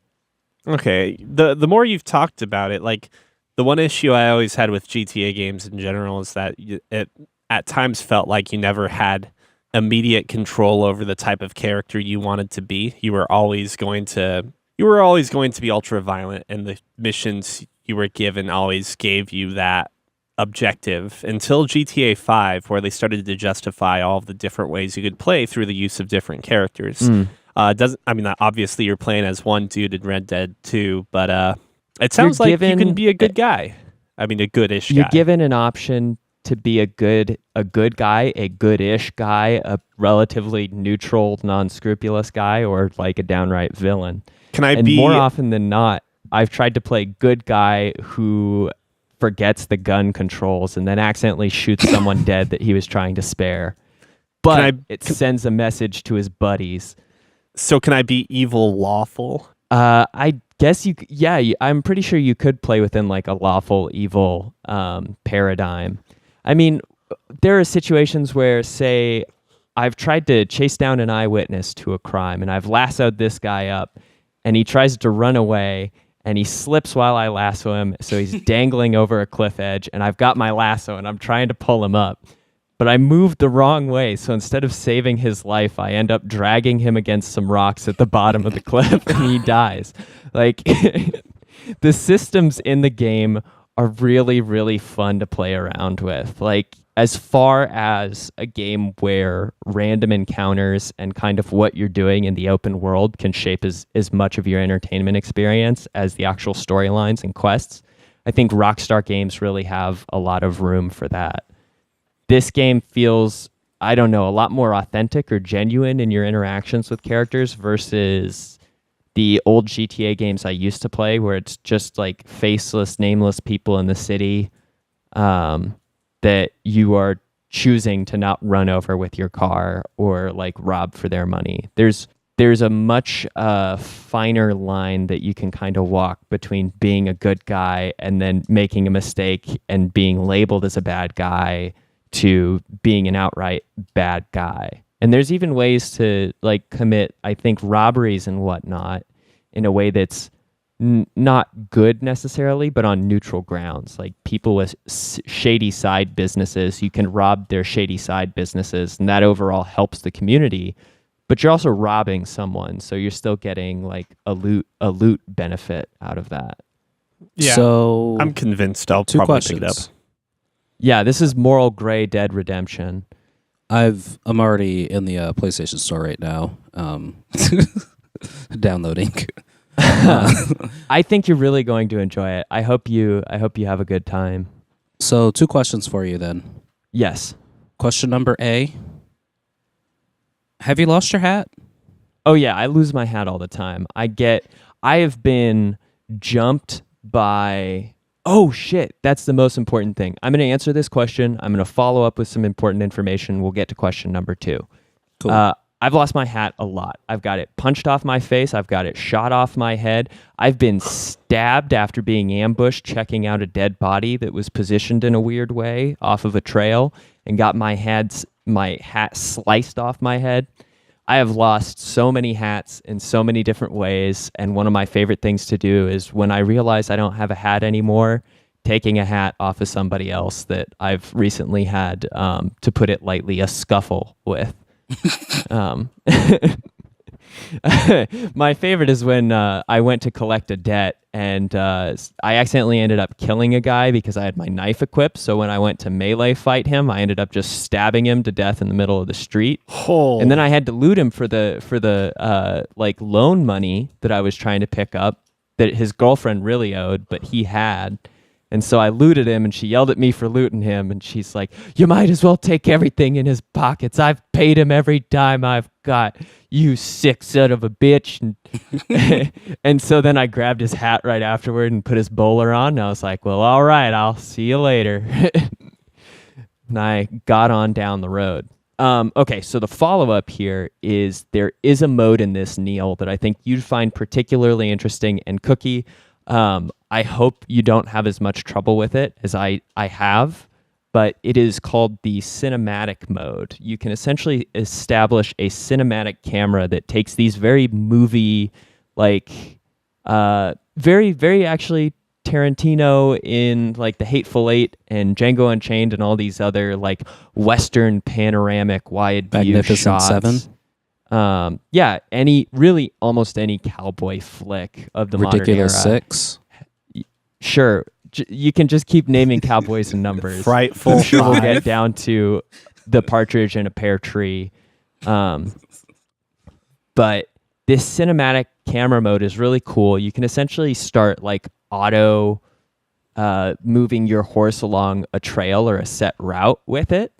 Okay. The more you've talked about it, like the one issue I always had with GTA games in general is that it at times felt like you never had immediate control over the type of character you wanted to be. You were always going to be ultra violent, and the missions you were given always gave you that objective until GTA 5, where they started to justify all of the different ways you could play through the use of different characters. Obviously you're playing as one dude in Red Dead 2, but it sounds like you can be a good guy. I mean, a goodish guy. You're given an option to be a good guy, a goodish guy, a relatively neutral, non-scrupulous guy, or like a downright villain. More often than not, I've tried to play good guy who forgets the gun controls and then accidentally shoots someone dead that he was trying to spare. But it sends a message to his buddies. So can I be evil lawful? I guess I'm pretty sure you could play within like a lawful evil paradigm. I mean, there are situations where, say, I've tried to chase down an eyewitness to a crime, and I've lassoed this guy up, and he tries to run away, and he slips while I lasso him, so he's dangling over a cliff edge, and I've got my lasso, and I'm trying to pull him up. But I moved the wrong way, so instead of saving his life, I end up dragging him against some rocks at the bottom of the cliff, and he dies. Like, the systems in the game are really, really fun to play around with. Like, as far as a game where random encounters and kind of what you're doing in the open world can shape as much of your entertainment experience as the actual storylines and quests, I think Rockstar games really have a lot of room for that. This game feels, I don't know, a lot more authentic or genuine in your interactions with characters versus the old GTA games I used to play, where it's just like faceless, nameless people in the city that you are choosing to not run over with your car or like rob for their money. There's a much finer line that you can kind of walk between being a good guy and then making a mistake and being labeled as a bad guy to being an outright bad guy. And there's even ways to like commit, I think, robberies and whatnot in a way that's not good necessarily, but on neutral grounds. Like people with shady side businesses, you can rob their shady side businesses, and that overall helps the community. But you're also robbing someone, so you're still getting like a loot benefit out of that. Yeah, so I'm convinced I'll probably pick it up. Yeah, this is Moral Gray Dead Redemption. I'm already in the PlayStation Store right now, downloading. I think you're really going to enjoy it. I hope you have a good time. So 2 questions for you then. Yes. Question number A. Have you lost your hat? Oh yeah, I lose my hat all the time. I have been jumped by... Oh shit, that's the most important thing. I'm going to answer this question. I'm going to follow up with some important information. We'll get to question number 2. Cool. I've lost my hat a lot. I've got it punched off my face. I've got it shot off my head. I've been stabbed after being ambushed checking out a dead body that was positioned in a weird way off of a trail and got my hat sliced off my head. I have lost so many hats in so many different ways, and one of my favorite things to do is when I realize I don't have a hat anymore, taking a hat off of somebody else that I've recently had, to put it lightly, a scuffle with. My favorite is when I went to collect a debt and I accidentally ended up killing a guy because I had my knife equipped. So when I went to melee fight him, I ended up just stabbing him to death in the middle of the street. Oh. And then I had to loot him for the like loan money that I was trying to pick up that his girlfriend really owed, but he had. And so I looted him, and she yelled at me for looting him, and she's like, "You might as well take everything in his pockets. I've paid him every dime I've got, you sick son of a bitch." And, and so then I grabbed his hat right afterward and put his bowler on, and I was like, "Well, all right, I'll see you later." And I got on down the road. Okay, so the follow-up here is there is a mode in this, Neil, that I think you'd find particularly interesting, and Cookie, I hope you don't have as much trouble with it as I have, but it is called the cinematic mode. You can essentially establish a cinematic camera that takes these very movie, like, very, very actually Tarantino in like The Hateful Eight and Django Unchained and all these other like Western panoramic wide view Magnificent shots. Seven. Yeah, almost any cowboy flick of the Ridiculous modern era. 6. Sure. you can just keep naming cowboys and numbers. Frightful I'm sure we'll Five. get down to the partridge in a pear tree. But this cinematic camera mode is really cool. You can essentially start like auto moving your horse along a trail or a set route with it.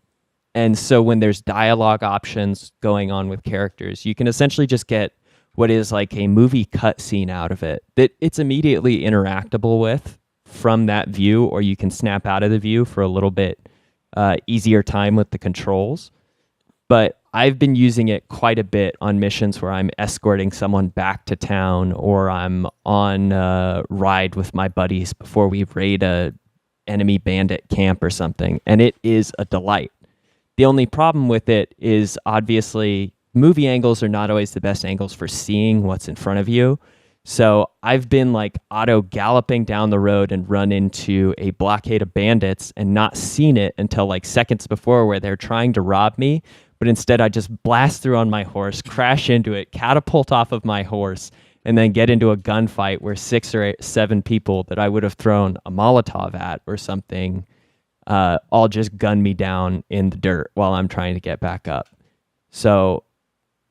And so when there's dialogue options going on with characters, you can essentially just get what is like a movie cutscene out of it that it's immediately interactable with from that view, or you can snap out of the view for a little bit easier time with the controls. But I've been using it quite a bit on missions where I'm escorting someone back to town, or I'm on a ride with my buddies before we raid a enemy bandit camp or something. And it is a delight. The only problem with it is obviously movie angles are not always the best angles for seeing what's in front of you. So I've been like auto galloping down the road and run into a blockade of bandits and not seen it until like seconds before, where they're trying to rob me. But instead I just blast through on my horse, crash into it, catapult off of my horse, and then get into a gunfight where 6 or 7 people that I would have thrown a Molotov at or something all just gun me down in the dirt while I'm trying to get back up. So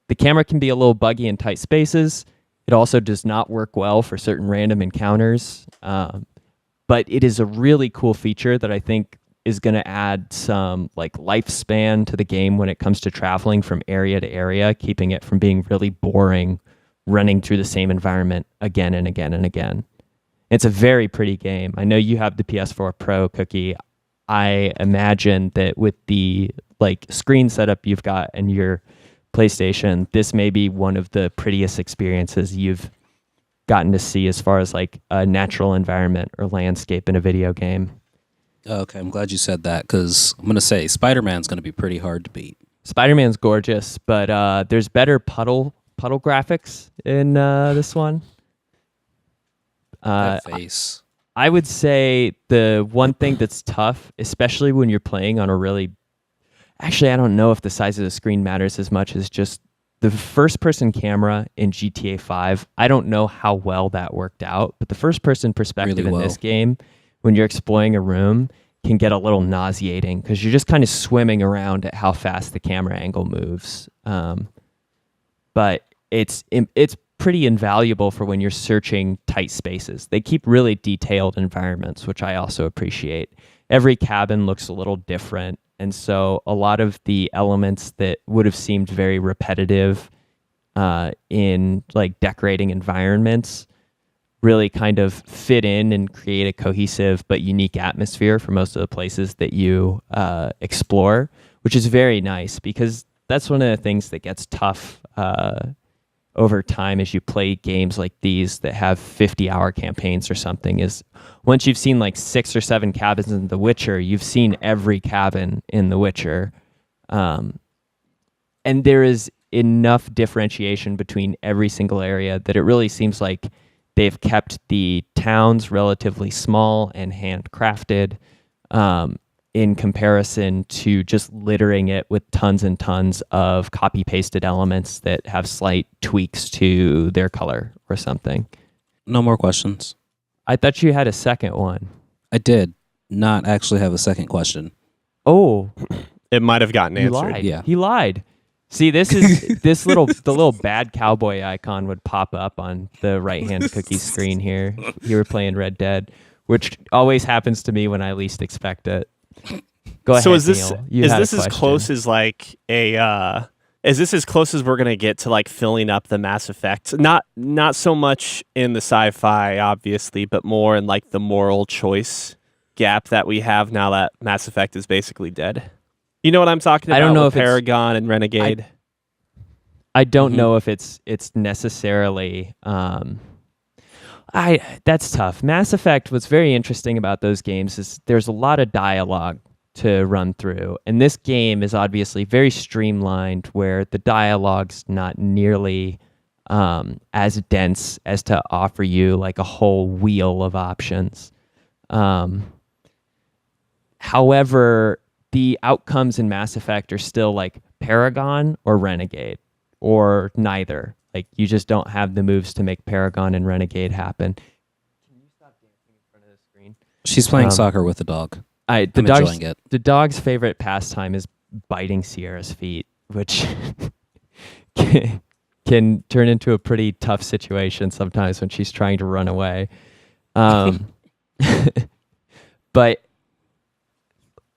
the camera can be a little buggy in tight spaces. It also does not work well for certain random encounters. But it is a really cool feature that I think is going to add some like lifespan to the game when it comes to traveling from area to area, keeping it from being really boring, running through the same environment again and again and again. It's a very pretty game. I know you have the PS4 Pro, Cookie. I imagine that with the like screen setup you've got and your PlayStation, this may be one of the prettiest experiences you've gotten to see as far as like a natural environment or landscape in a video game. Okay, I'm glad you said that, because I'm going to say Spider-Man's going to be pretty hard to beat. Spider-Man's gorgeous, but there's better puddle graphics in this one. That face. I would say the one thing that's tough, especially when you're playing on a really... Actually, I don't know if the size of the screen matters as much as just the first-person camera in GTA 5. I don't know how well that worked out, but the first-person perspective Really well. in this game, when you're exploring a room, can get a little nauseating because you're just kind of swimming around at how fast the camera angle moves. But it's pretty invaluable for when you're searching tight spaces. They keep really detailed environments, which I also appreciate. Every cabin looks a little different, and so a lot of the elements that would have seemed very repetitive in like decorating environments really kind of fit in and create a cohesive but unique atmosphere for most of the places that you explore, which is very nice because that's one of the things that gets tough over time as you play games like these that have 50-hour campaigns or something, is once you've seen like 6 or 7 cabins in The Witcher, you've seen every cabin in The Witcher. And there is enough differentiation between every single area that it really seems like they've kept the towns relatively small and handcrafted in comparison to just littering it with tons and tons of copy-pasted elements that have slight tweaks to their color or something. No more questions. I thought you had a second one. I did not actually have a second question. Oh, It might have gotten he answered. lied. Yeah. He lied. See, this is the little bad cowboy icon would pop up on the right-hand cookie screen here. You were playing Red Dead, which always happens to me when I least expect it. Go ahead. So is this Neil. You is had a this as question. close as like a is this as close as we're gonna get to like filling up the Mass Effect? Not so much in the sci-fi, obviously, but more in like the moral choice gap that we have now that Mass Effect is basically dead. You know what I'm talking about? I don't know with if it's- Paragon and Renegade. I don't Mhm. know if it's necessarily that's tough. Mass Effect, what's very interesting about those games is there's a lot of dialogue to run through. And this game is obviously very streamlined where the dialogue's not nearly as dense as to offer you like a whole wheel of options. However, the outcomes in Mass Effect are still like Paragon or Renegade or neither. Like you just don't have the moves to make Paragon and Renegade happen. Can you stop dancing in front of the screen? She's playing soccer with the dog. I'm enjoying it. The dog's favorite pastime is biting Sierra's feet, which can turn into a pretty tough situation sometimes when she's trying to run away. But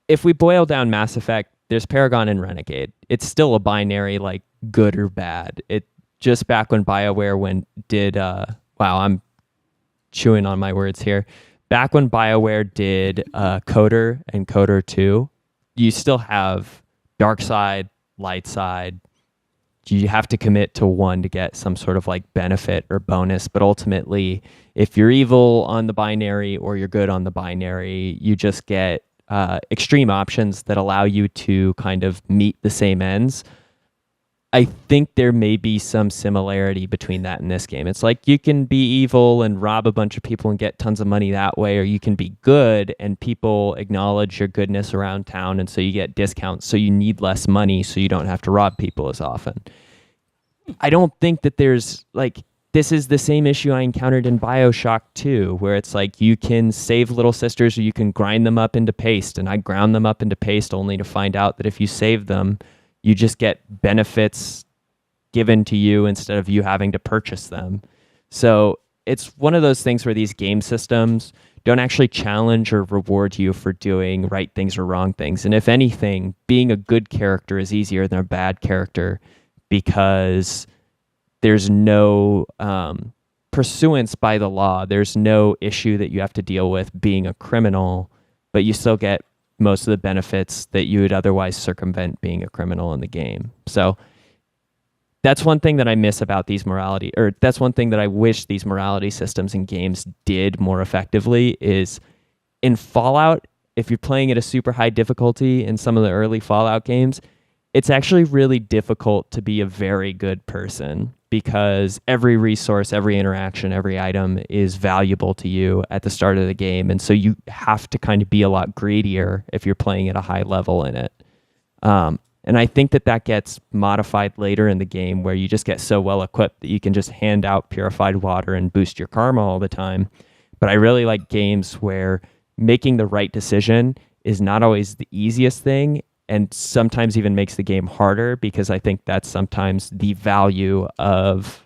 if we boil down Mass Effect, there's Paragon and Renegade. It's still a binary, like good or bad. It just back when BioWare did I'm chewing on my words here. Back when BioWare did Coder and Coder 2, you still have dark side, light side. You have to commit to one to get some sort of like benefit or bonus. But ultimately, if you're evil on the binary or you're good on the binary, you just get extreme options that allow you to kind of meet the same ends. I think there may be some similarity between that and this game. It's like you can be evil and rob a bunch of people and get tons of money that way, or you can be good and people acknowledge your goodness around town, and so you get discounts, so you need less money so you don't have to rob people as often. I don't think that there's like, this is the same issue I encountered in BioShock 2, where it's like you can save little sisters or you can grind them up into paste, and I ground them up into paste only to find out that if you save them, you just get benefits given to you instead of you having to purchase them. So it's one of those things where these game systems don't actually challenge or reward you for doing right things or wrong things. And if anything, being a good character is easier than a bad character because there's no pursuance by the law. There's no issue that you have to deal with being a criminal, but you still get most of the benefits that you would otherwise circumvent being a criminal in the game. So that's one thing that I miss about these morality, or that's one thing that I wish these morality systems in games did more effectively is in Fallout, if you're playing at a super high difficulty in some of the early Fallout games, it's actually really difficult to be a very good person because every resource, every interaction, every item is valuable to you at the start of the game. And so you have to kind of be a lot greedier if you're playing at a high level in it. And I think that gets modified later in the game where you just get so well equipped that you can just hand out purified water and boost your karma all the time. But I really like games where making the right decision is not always the easiest thing, and sometimes even makes the game harder, because I think that's sometimes the value of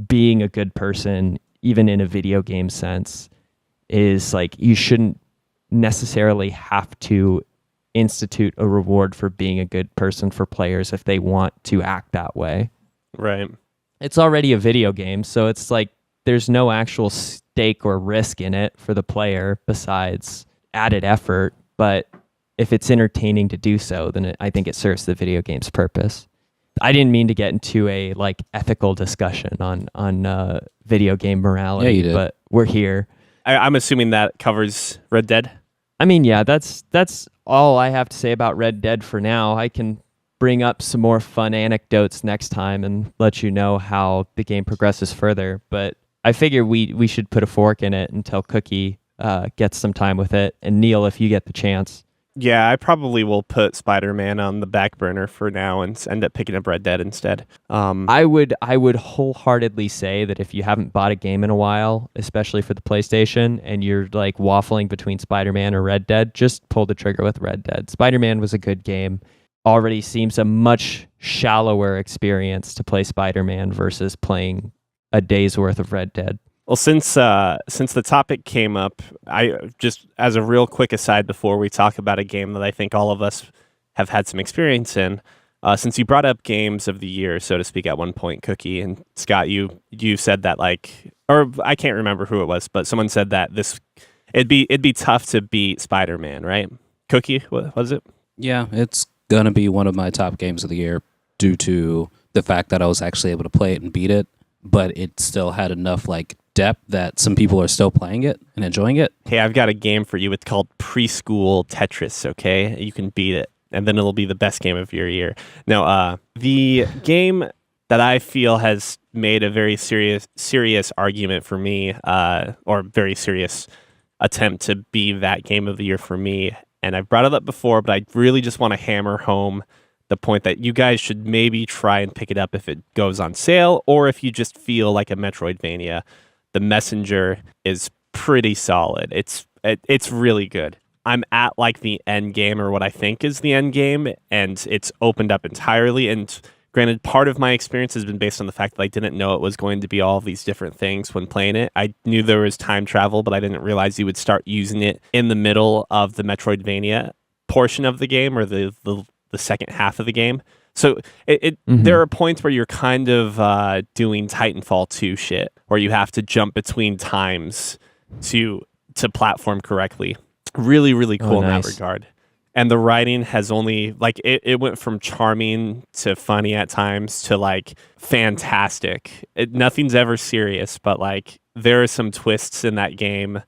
being a good person, even in a video game sense, is like you shouldn't necessarily have to institute a reward for being a good person for players if they want to act that way. Right. It's already a video game, so it's like there's no actual stake or risk in it for the player besides added effort, but if it's entertaining to do so, then I think it serves the video game's purpose. I didn't mean to get into a like ethical discussion on video game morality, Yeah, you did. But we're here. I'm assuming that covers Red Dead. I mean, yeah, that's all I have to say about Red Dead for now. I can bring up some more fun anecdotes next time and let you know how the game progresses further. But I figure we should put a fork in it until Cookie gets some time with it. And Neil, if you get the chance. Yeah, I probably will put Spider-Man on the back burner for now and end up picking up Red Dead instead. I would wholeheartedly say that if you haven't bought a game in a while, especially for the PlayStation, and you're like waffling between Spider-Man or Red Dead, just pull the trigger with Red Dead. Spider-Man was a good game. Already seems a much shallower experience to play Spider-Man versus playing a day's worth of Red Dead. Well, since the topic came up, I just, as a real quick aside before we talk about a game that I think all of us have had some experience in, since you brought up games of the year, so to speak, at one point, Cookie and Scott, you said that like, or I can't remember who it was, but someone said that it'd be tough to beat Spider-Man, right? Cookie, what was it? Yeah, it's gonna be one of my top games of the year due to the fact that I was actually able to play it and beat it, but it still had enough like depth that some people are still playing it and enjoying it. Hey, I've got a game for you. It's called Preschool Tetris, okay? You can beat it, and then it'll be the best game of your year. Now, the game that I feel has made a very serious argument for me, or very serious attempt to be that game of the year for me, and I've brought it up before, but I really just want to hammer home the point that you guys should maybe try and pick it up if it goes on sale, or if you just feel like a Metroidvania. The Messenger is pretty solid. It's It's really good. I'm at like the end game, or what I think is the end game, and it's opened up entirely. And granted, part of my experience has been based on the fact that I didn't know it was going to be all of these different things when playing it. I knew there was time travel, but I didn't realize you would start using it in the middle of the Metroidvania portion of the game, or the second half of the game. So there are points where you're kind of doing Titanfall 2 shit, where you have to jump between times to platform correctly. Really, really cool in that regard. And the writing has only, like, it went from charming to funny at times to, like, fantastic. Nothing's ever serious, but, like, there are some twists in that game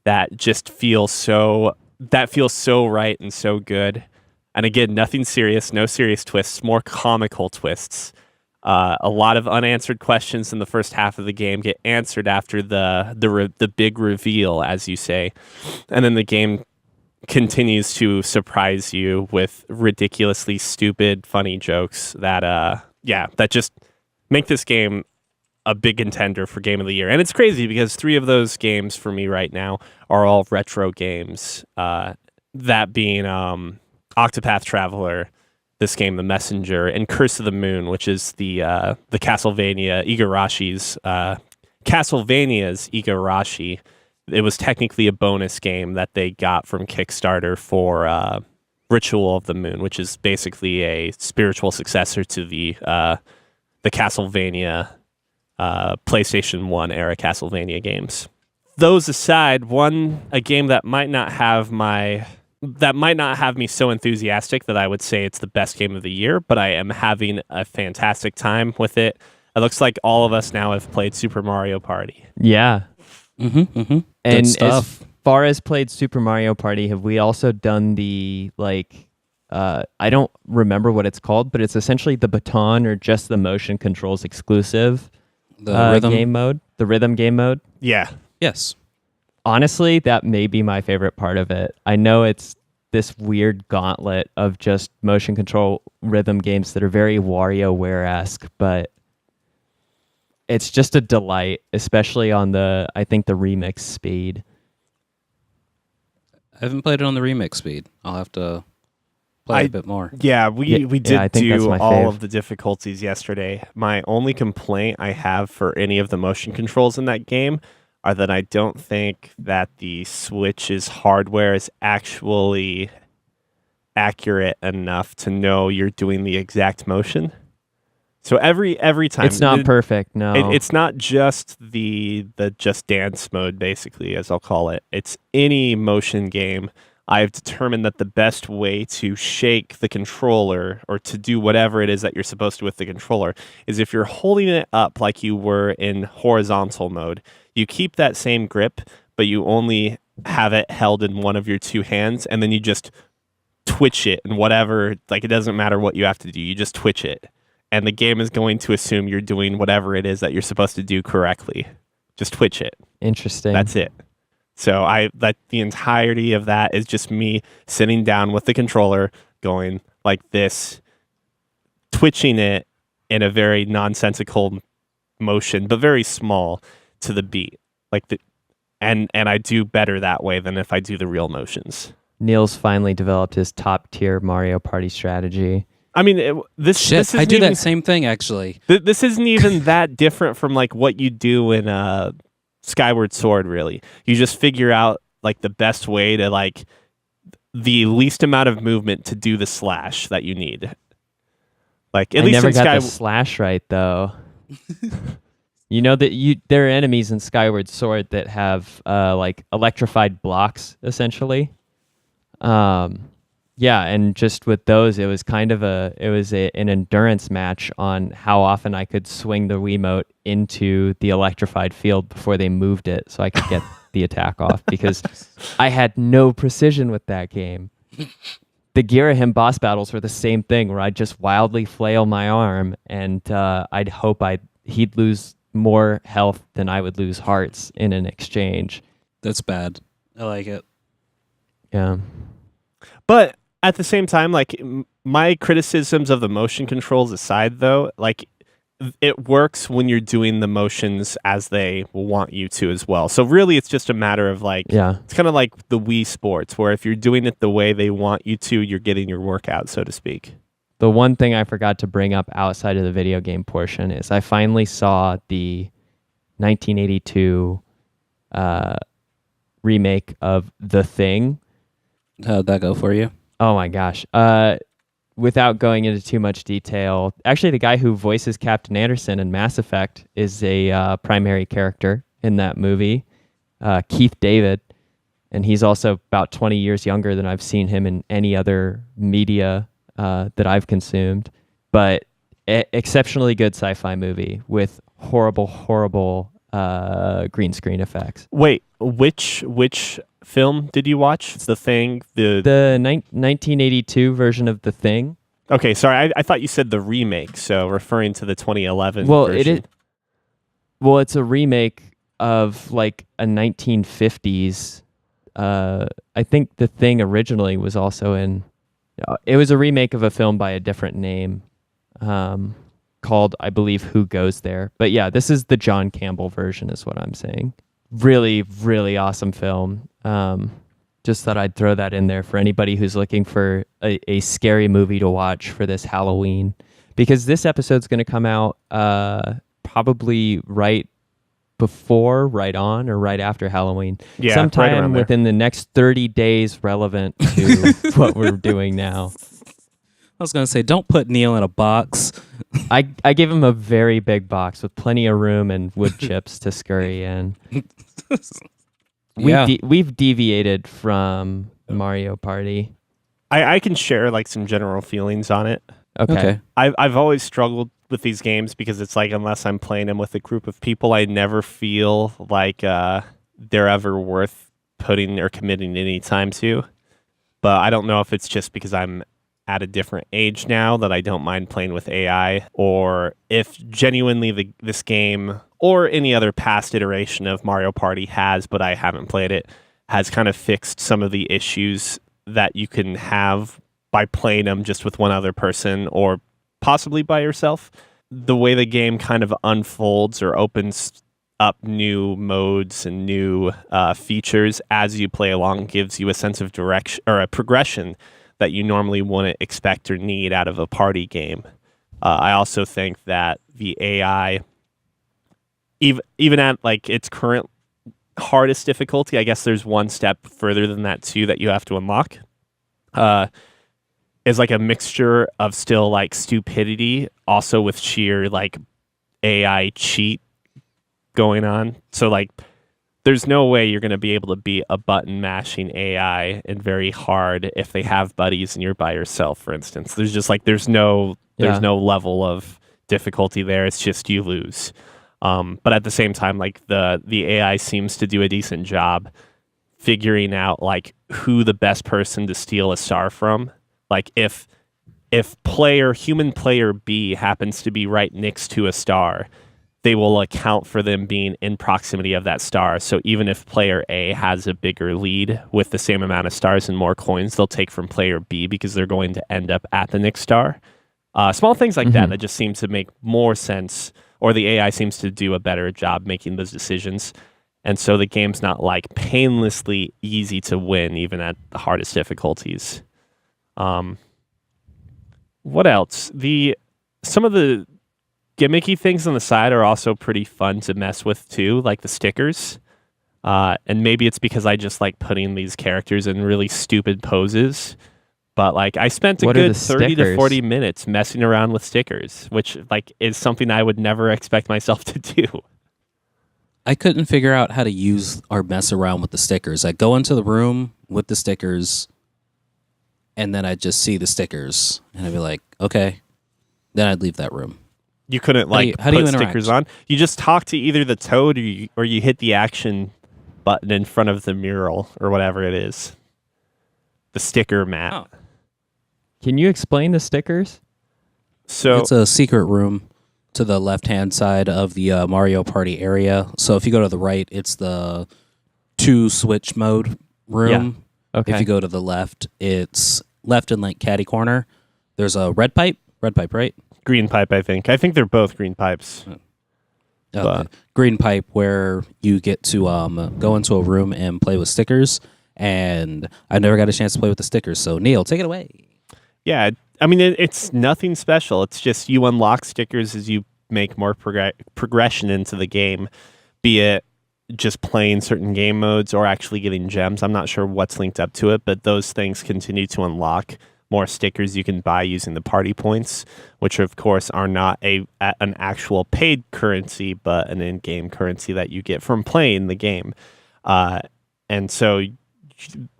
that just feel so right and so good. And again, nothing serious, no serious twists, more comical twists. A lot of unanswered questions in the first half of the game get answered after the big reveal, as you say. And then the game continues to surprise you with ridiculously stupid, funny jokes that just make this game a big contender for Game of the Year. And it's crazy because 3 of those games for me right now are all retro games. That being Octopath Traveler, this game, The Messenger, and Curse of the Moon, which is the Castlevania Castlevania's Igarashi. It was technically a bonus game that they got from Kickstarter for Ritual of the Moon, which is basically a spiritual successor to the Castlevania PlayStation 1 era Castlevania games. Those aside, a game that might not have me so enthusiastic that I would say it's the best game of the year, but I am having a fantastic time with it. It looks like all of us now have played Super Mario Party. Yeah. And as far as played Super Mario Party, have we also done the, like, I don't remember what it's called, but it's essentially the baton or just the motion controls exclusive rhythm game mode, the rhythm game mode? Yeah. Yes. Honestly, that may be my favorite part of it. I know it's this weird gauntlet of just motion control rhythm games that are very WarioWare-esque, but it's just a delight, especially on the remix speed. I haven't played it on the remix speed. I'll have to play a bit more. Yeah, we did do all fave. of the difficulties yesterday. My only complaint I have for any of the motion controls in that game are that I don't think that the Switch's hardware is actually accurate enough to know you're doing the exact motion. So every time it's not perfect. No, it's not just the Just Dance mode, basically, as I'll call it. It's any motion game. I've determined that the best way to shake the controller or to do whatever it is that you're supposed to with the controller is if you're holding it up like you were in horizontal mode. You keep that same grip, but you only have it held in one of your 2 hands, and then you just twitch it and whatever. Like, it doesn't matter what you have to do. You just twitch it. And the game is going to assume you're doing whatever it is that you're supposed to do correctly. Just twitch it. Interesting. That's it. So the entirety of that is just me sitting down with the controller going like this, twitching it in a very nonsensical motion, but very small to the beat. And I do better that way than if I do the real motions. Neil's finally developed his top tier Mario Party strategy. I mean, this I do that same thing, actually. This isn't even that different from like what you do in Skyward Sword, really. You just figure out like the best way to like the least amount of movement to do the slash that you need. Like at I least never in got the slash right though. You know that there are enemies in Skyward Sword that have like electrified blocks essentially. Yeah, and just with those, it was kind of an endurance match on how often I could swing the Wiimote into the electrified field before they moved it, so I could get the attack off because I had no precision with that game. The Girahim boss battles were the same thing, where I'd just wildly flail my arm, and I'd hope he'd lose more health than I would lose hearts in an exchange. That's bad. I like it. Yeah. But at the same time, like my criticisms of the motion controls aside, though, like it works when you're doing the motions as they want you to as well. So really, it's just a matter of like, it's kind of like the Wii Sports, where if you're doing it the way they want you to, you're getting your workout, so to speak. The one thing I forgot to bring up outside of the video game portion is I finally saw the 1982 remake of The Thing. How'd that go for you? Oh my gosh. Without going into too much detail, actually the guy who voices Captain Anderson in Mass Effect is a primary character in that movie, Keith David, and he's also about 20 years younger than I've seen him in any other media that I've consumed. But exceptionally good sci-fi movie with horrible green screen effects. Wait, which film did you watch? It's The Thing. The 1982 version of The Thing. Okay, sorry, I thought you said the remake, so referring to the 2011 version. It is. Well, it's a remake of like a 1950s. I think The Thing originally was also in. It was a remake of a film by a different name, called, I believe, Who Goes There. But yeah, this is the John Campbell version, is what I'm saying. Really, really awesome film. Just thought I'd throw that in there for anybody who's looking for a scary movie to watch for this Halloween. Because this episode's going to come out probably right before, right on, or right after Halloween. Yeah, sometime right within the next 30 days relevant to what we're doing now. I was going to say, don't put Neil in a box. I gave him a very big box with plenty of room and wood chips to scurry in. We've deviated from Mario Party. I can share like some general feelings on it. Okay. I've always struggled with these games because it's like, unless I'm playing them with a group of people, I never feel like they're ever worth putting or committing any time to. But I don't know if it's just because I'm at a different age now that I don't mind playing with AI, or if genuinely this game or any other past iteration of Mario Party has, but I haven't played it, has kind of fixed some of the issues that you can have by playing them just with one other person or possibly by yourself. The way the game kind of unfolds or opens up new modes and new features as you play along gives you a sense of direction or a progression that you normally wouldn't expect or need out of a party game. I also think that the AI, even at like its current hardest difficulty, I guess there's one step further than that too that you have to unlock, is like a mixture of still like stupidity, also with sheer like AI cheat going on. So like, there's no way you're going to be able to beat a button mashing AI in very hard if they have buddies and you're by yourself, for instance. There's just like, there's no level of difficulty there. It's just you lose. But at the same time, like the AI seems to do a decent job figuring out like who the best person to steal a star from. Like if human player B happens to be right next to a star, they will account for them being in proximity of that star. So even if player A has a bigger lead with the same amount of stars and more coins, they'll take from player B because they're going to end up at the next star. Small things like that just seems to make more sense, or the AI seems to do a better job making those decisions. And so the game's not like painlessly easy to win, even at the hardest difficulties. What else? Some of the gimmicky things on the side are also pretty fun to mess with too, like the stickers. And maybe it's because I just like putting these characters in really stupid poses. But like I spent a good 30 to 40 minutes messing around with stickers, which like is something I would never expect myself to do. I couldn't figure out how to use or mess around with the stickers. I'd go into the room with the stickers, and then I'd just see the stickers, and I'd be like, okay. Then I'd leave that room. You couldn't put stickers on. You just talk to either the toad or you hit the action button in front of the mural or whatever it is. The sticker mat. Oh. Can you explain the stickers? So it's a secret room to the left-hand side of the Mario Party area. So if you go to the right, it's the 2-switch mode room. Yeah. Okay. If you go to the left, it's left in like caddy corner. There's a red pipe, right? Green pipe, I think. I think they're both green pipes. Green pipe, where you get to go into a room and play with stickers, and I never got a chance to play with the stickers. So Neil, take it away. Yeah, I mean, it's nothing special. It's just you unlock stickers as you make more progression into the game, be it just playing certain game modes or actually getting gems. I'm not sure what's linked up to it, but those things continue to unlock more stickers you can buy using the party points, which of course are not an actual paid currency, but an in-game currency that you get from playing the game. And so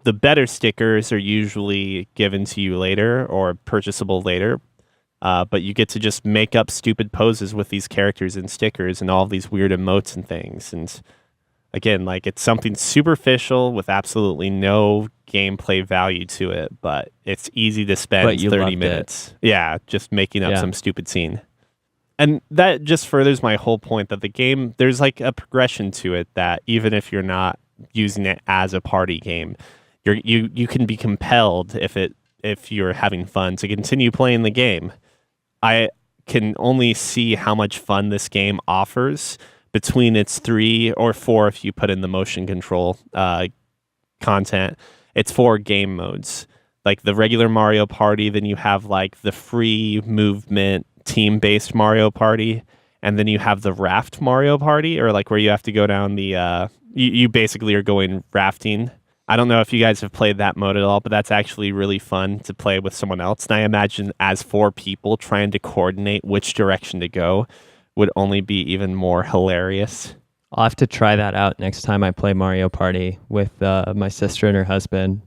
the better stickers are usually given to you later or purchasable later, but you get to just make up stupid poses with these characters and stickers and all these weird emotes and things. And again, like, it's something superficial with absolutely no gameplay value to it, but it's easy to spend 30 minutes. Yeah, just making up some stupid scene. And that just furthers my whole point that the game, there's like a progression to it that even if you're not using it as a party game, you can be compelled if you're having fun to continue playing the game. I can only see how much fun this game offers between its 3 or 4, if you put in the motion control content. It's 4 game modes, like the regular Mario Party, then you have like the free movement team-based Mario Party, and then you have the raft Mario Party, or like where you have to go down the you basically are going rafting. I don't know if you guys have played that mode at all, but that's actually really fun to play with someone else. And I imagine as 4 people trying to coordinate which direction to go would only be even more hilarious. I'll have to try that out next time I play Mario Party with my sister and her husband,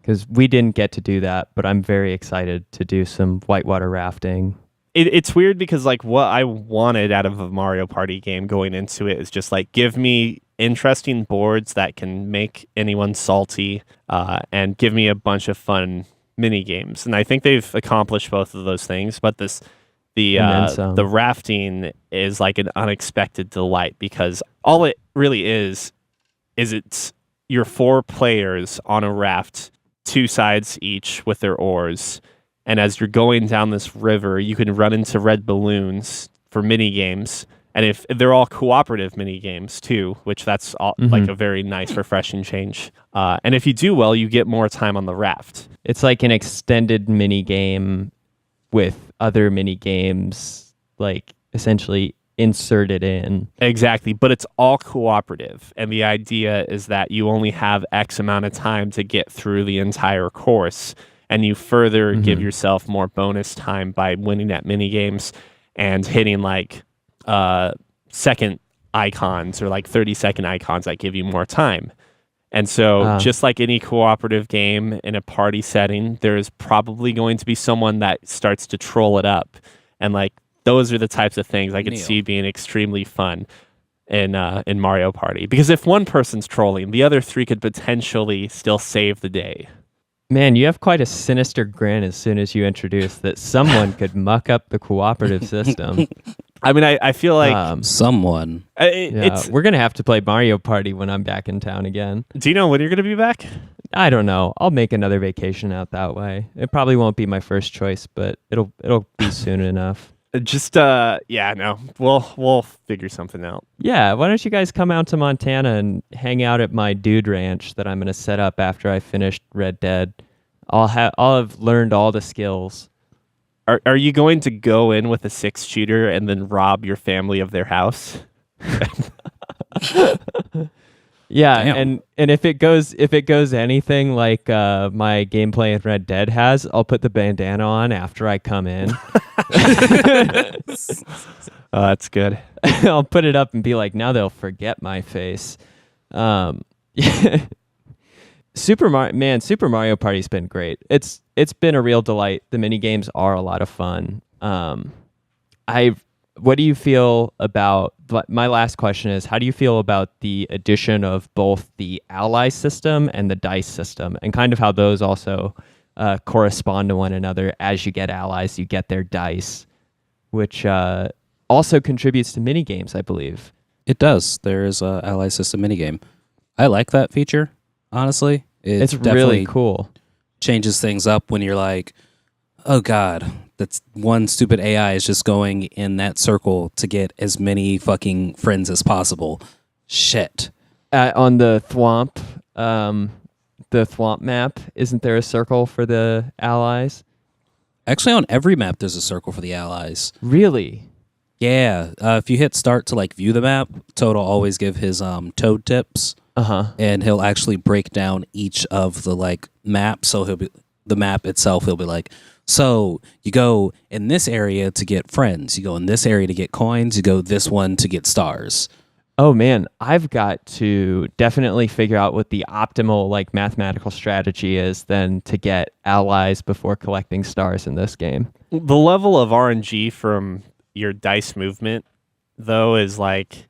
because we didn't get to do that, but I'm very excited to do some whitewater rafting. It's weird because like what I wanted out of a Mario Party game going into it is just like, give me interesting boards that can make anyone salty, and give me a bunch of fun mini games. And I think they've accomplished both of those things, but the rafting is like an unexpected delight, because all it really is it's your 4 players on a raft, 2 sides each with their oars. And as you're going down this river, you can run into red balloons for mini games. And if they're all cooperative mini games too, which that's all, like a very nice, refreshing change. And if you do well, you get more time on the raft. It's like an extended mini game with other mini games, like essentially inserted in. Exactly, but it's all cooperative. And the idea is that you only have X amount of time to get through the entire course. And you further give yourself more bonus time by winning at mini games and hitting like second icons or like 30-second icons that give you more time. And so just like any cooperative game in a party setting, there's probably going to be someone that starts to troll it up. And like those are the types of things I could see being extremely fun in Mario Party. Because if one person's trolling, the other 3 could potentially still save the day. Man, you have quite a sinister grin as soon as you introduce that someone could muck up the cooperative system. I mean, I feel like someone. We're going to have to play Mario Party when I'm back in town again. Do you know when you're going to be back? I don't know. I'll make another vacation out that way. It probably won't be my first choice, but it'll be soon enough. Just no. We'll figure something out. Yeah, why don't you guys come out to Montana and hang out at my dude ranch that I'm going to set up after I finish Red Dead. I'll have learned all the skills. Are you going to go in with a 6-shooter and then rob your family of their house? Yeah, Damn. and if it goes anything like my gameplay in Red Dead has, I'll put the bandana on after I come in. Oh, that's good. I'll put it up and be like, now they'll forget my face. Super Mario Party's been great. It's been a real delight. The mini games are a lot of fun. What do you feel about, my last question is, how do you feel about the addition of both the ally system and the dice system, and kind of how those also correspond to one another? As you get allies, you get their dice, which also contributes to mini games, I believe. It does. There is a ally system minigame. I like that feature, honestly. It's really cool. Changes things up when you're like, Oh god, that's one stupid AI is just going in that circle to get as many fucking friends as possible. Shit. On the Thwomp map, isn't there a circle for the allies? Actually, on every map, there's a circle for the allies. Really? Yeah, if you hit start to like view the map, Toad will always give his toad tips, and he'll actually break down each of the like maps. So the map itself. He'll be like, so you go in this area to get friends, you go in this area to get coins, you go this one to get stars. Oh man, I've got to definitely figure out what the optimal like mathematical strategy is then to get allies before collecting stars in this game. The level of RNG from your dice movement, though, is like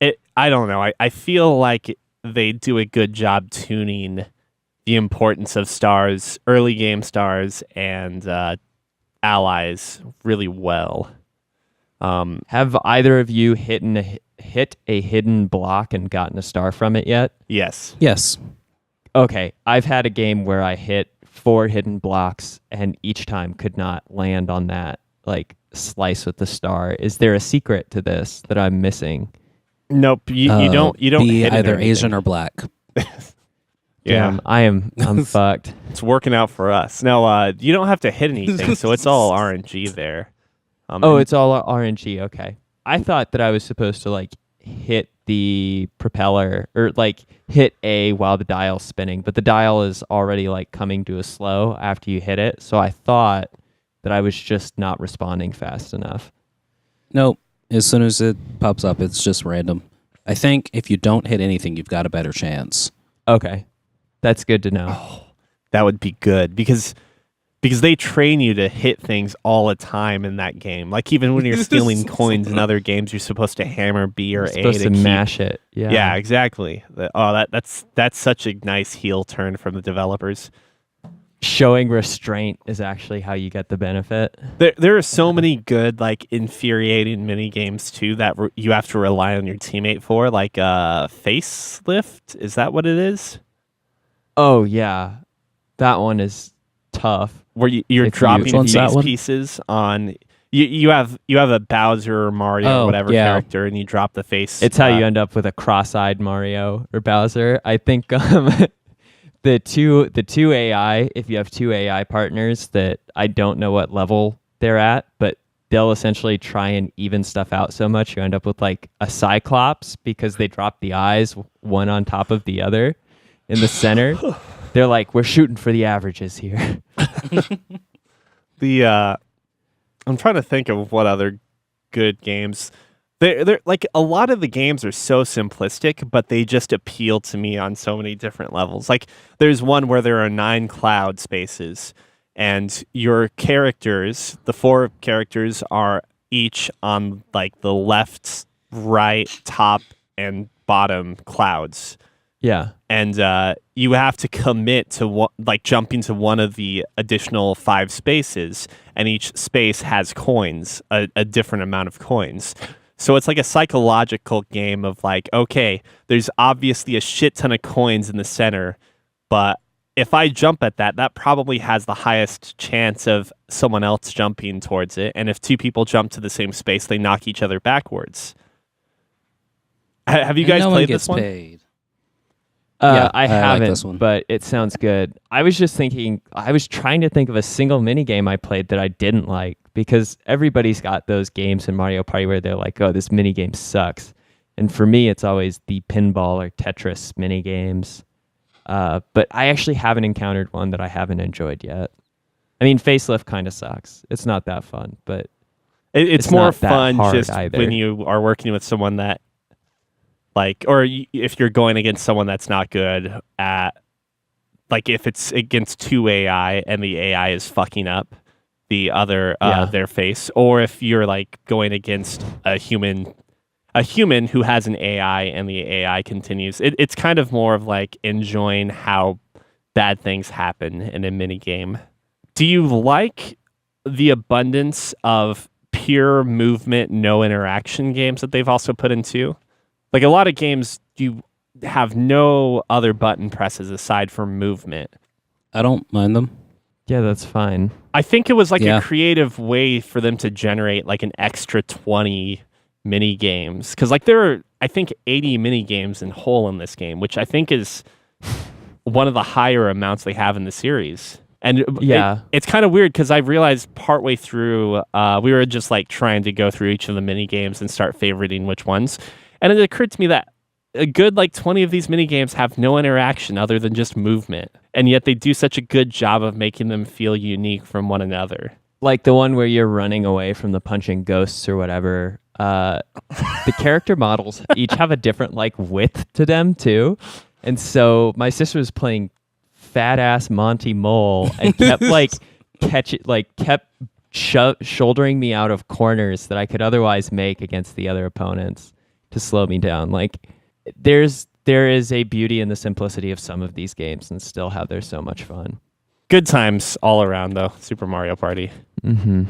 it. I don't know. I feel like they do a good job tuning the importance of stars, early game stars, and allies really well. Have either of you hit a hidden block and gotten a star from it yet? Yes. Yes. Okay, I've had a game where I hit 4 hidden blocks and each time could not land on that like slice with the star. Is there a secret to this that I'm missing? Nope. You don't. You don't be hit either anything. Asian or black. Yeah. Damn, I'm fucked. It's working out for us. No, you don't have to hit anything, so it's all RNG there. It's all RNG. Okay. I thought that I was supposed to like hit the propeller or like hit A while the dial's spinning, but the dial is already like coming to a slow after you hit it. So I thought that I was just not responding fast enough. Nope. As soon as it pops up, it's just random. I think if you don't hit anything, you've got a better chance. Okay. That's good to know. That would be good because they train you to hit things all the time in that game. Like even when you're stealing coins in other games, you're supposed to hammer B or A supposed to mash it. Yeah. Yeah, exactly. That's such a nice heel turn from the developers. Showing restraint is actually how you get the benefit. There are so many good, like, infuriating mini games too that you have to rely on your teammate for, like facelift. Is that what it is? Oh yeah, that one is tough. Where you're If dropping Which one's that face one? pieces on. You have a Bowser or Mario or whatever yeah. character, and you drop the face. It's how you end up with a cross-eyed Mario or Bowser. I think the two AI, if you have two AI partners that I don't know what level they're at, but they'll essentially try and even stuff out so much you end up with like a Cyclops because they drop the eyes one on top of the other in the center. They're like, we're shooting for the averages here. I'm trying to think of what other good games. They're like a lot of the games are so simplistic, but they just appeal to me on so many different levels. Like there's one where there are 9 cloud spaces, and your characters, the 4 characters, are each on like the left, right, top, and bottom clouds. Yeah. And you have to commit to jumping to one of the additional 5 spaces, and each space has coins, a different amount of coins. So it's like a psychological game of like, okay, there's obviously a shit ton of coins in the center, but if I jump at that probably has the highest chance of someone else jumping towards it. And if 2 people jump to the same space, they knock each other backwards. Have you guys no played one gets this one? paid. I I like haven't, this one. but it sounds good. I was trying to think of a single mini game I played that I didn't like because everybody's got those games in Mario Party where they're like, oh, this mini game sucks. And for me, it's always the pinball or Tetris mini games. But I actually haven't encountered one that I haven't enjoyed yet. I mean, Facelift kind of sucks. It's not that fun, but It's more not that fun hard just either. when you are working with someone that or if you're going against someone that's not good at, like if it's against 2 AI and the AI is fucking up the other their face, or if you're like going against a human who has an AI and the AI continues. It's kind of more of like enjoying how bad things happen in a mini game. Do you like the abundance of pure movement, no interaction games that they've also put into? Like a lot of games, you have no other button presses aside from movement. I don't mind them. yeah, that's fine. I think it was like Yeah. a creative way for them to generate like an extra 20 mini games, because like there are, I think, 80 mini games in whole in this game, which I think is one of the higher amounts they have in the series. And it's kind of weird because I realized partway through, we were just like trying to go through each of the mini games and start favoriting which ones. And it occurred to me that a good like 20 of these mini games have no interaction other than just movement. And yet they do such a good job of making them feel unique from one another. Like the one where you're running away from the punching ghosts or whatever. The character models each have a different like width to them too. And so my sister was playing fat ass Monty Mole and kept shouldering me out of corners that I could otherwise make against the other opponents to slow me down. Like there is a beauty in the simplicity of some of these games and still how they're so much fun. Good times all around though, Super Mario Party. Mm-hmm.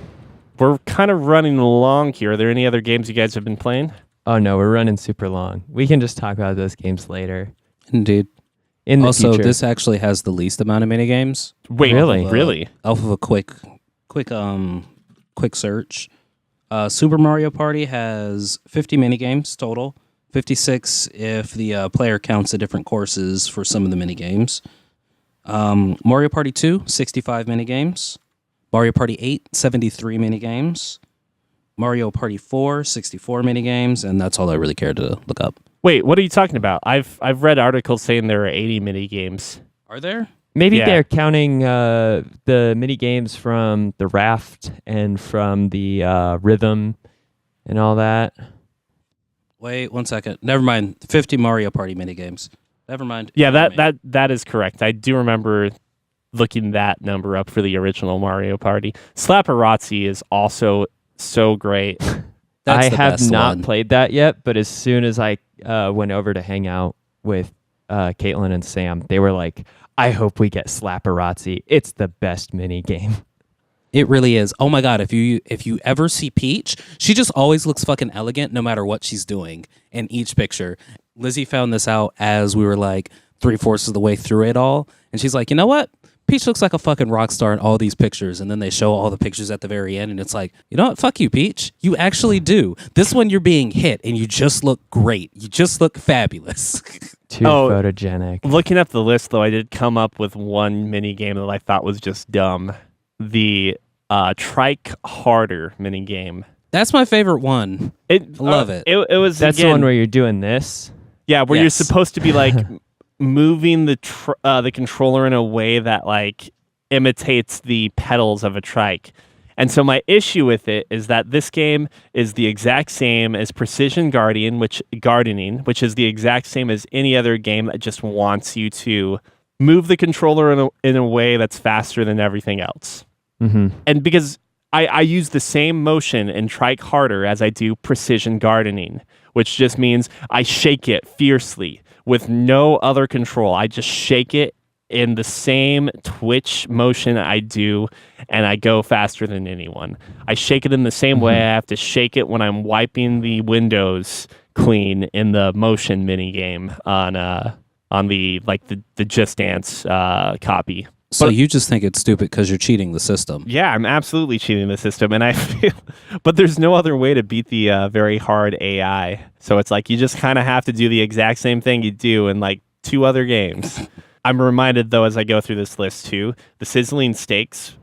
We're kind of running along here. Are there any other games you guys have been playing? Oh no, we're running super long. We can just talk about those games later. Indeed. In the Also, future. this actually has the least amount of minigames. Wait, Really? Really? Off of a quick search. Super Mario Party has 50 minigames total. 56 if the player counts the different courses for some of the minigames. Mario Party 2, 65 minigames. Mario Party 8, 73 minigames. Mario Party 4, 64 minigames, and that's all I really cared to look up. Wait, what are you talking about? I've read articles saying there are 80 mini games. Are there? Maybe Yeah. they're counting the mini games from the raft and from the rhythm and all that. Wait, 1 second. Never mind. 50 Mario Party minigames. Never mind. Yeah, Ignore me. that is correct. I do remember looking that number up for the original Mario Party. Slapperazzi is also so great. That's I the have best not one. played that yet, but as soon as I went over to hang out with Caitlin and Sam, they were like, I hope we get Slapperazzi. It's the best mini game. It really is. Oh my god, if you ever see Peach, she just always looks fucking elegant no matter what she's doing in each picture. Lizzie found this out as we were like 3/4 of the way through it all, and she's like, you know what? Peach looks like a fucking rock star in all these pictures, and then they show all the pictures at the very end, and it's like, you know what? Fuck you, Peach. You actually do. This one you're being hit, and you just look great. You just look fabulous. Too Oh, photogenic. Looking up the list, though, I did come up with one mini game that I thought was just dumb. The Trike Harder mini game. That's my favorite one. I love it. It was That's again, the one where you're doing this. yeah, where you're Yes. supposed to be like moving the controller in a way that like imitates the pedals of a trike. And so my issue with it is that this game is the exact same as Precision Gardening, which is the exact same as any other game that just wants you to move the controller in a way that's faster than everything else. Mm-hmm. And because I use the same motion in Trike Harder as I do Precision Gardening, which just means I shake it fiercely with no other control. I just shake it in the same twitch motion I do, and I go faster than anyone. I shake it in the same way I have to shake it when I'm wiping the windows clean in the motion mini game on the Just Dance copy. So you just think it's stupid because you're cheating the system. Yeah, I'm absolutely cheating the system, and I feel, but there's no other way to beat the very hard AI. So it's like you just kind of have to do the exact same thing you do in like 2 other games. I'm reminded though as I go through this list too, the Sizzling Steaks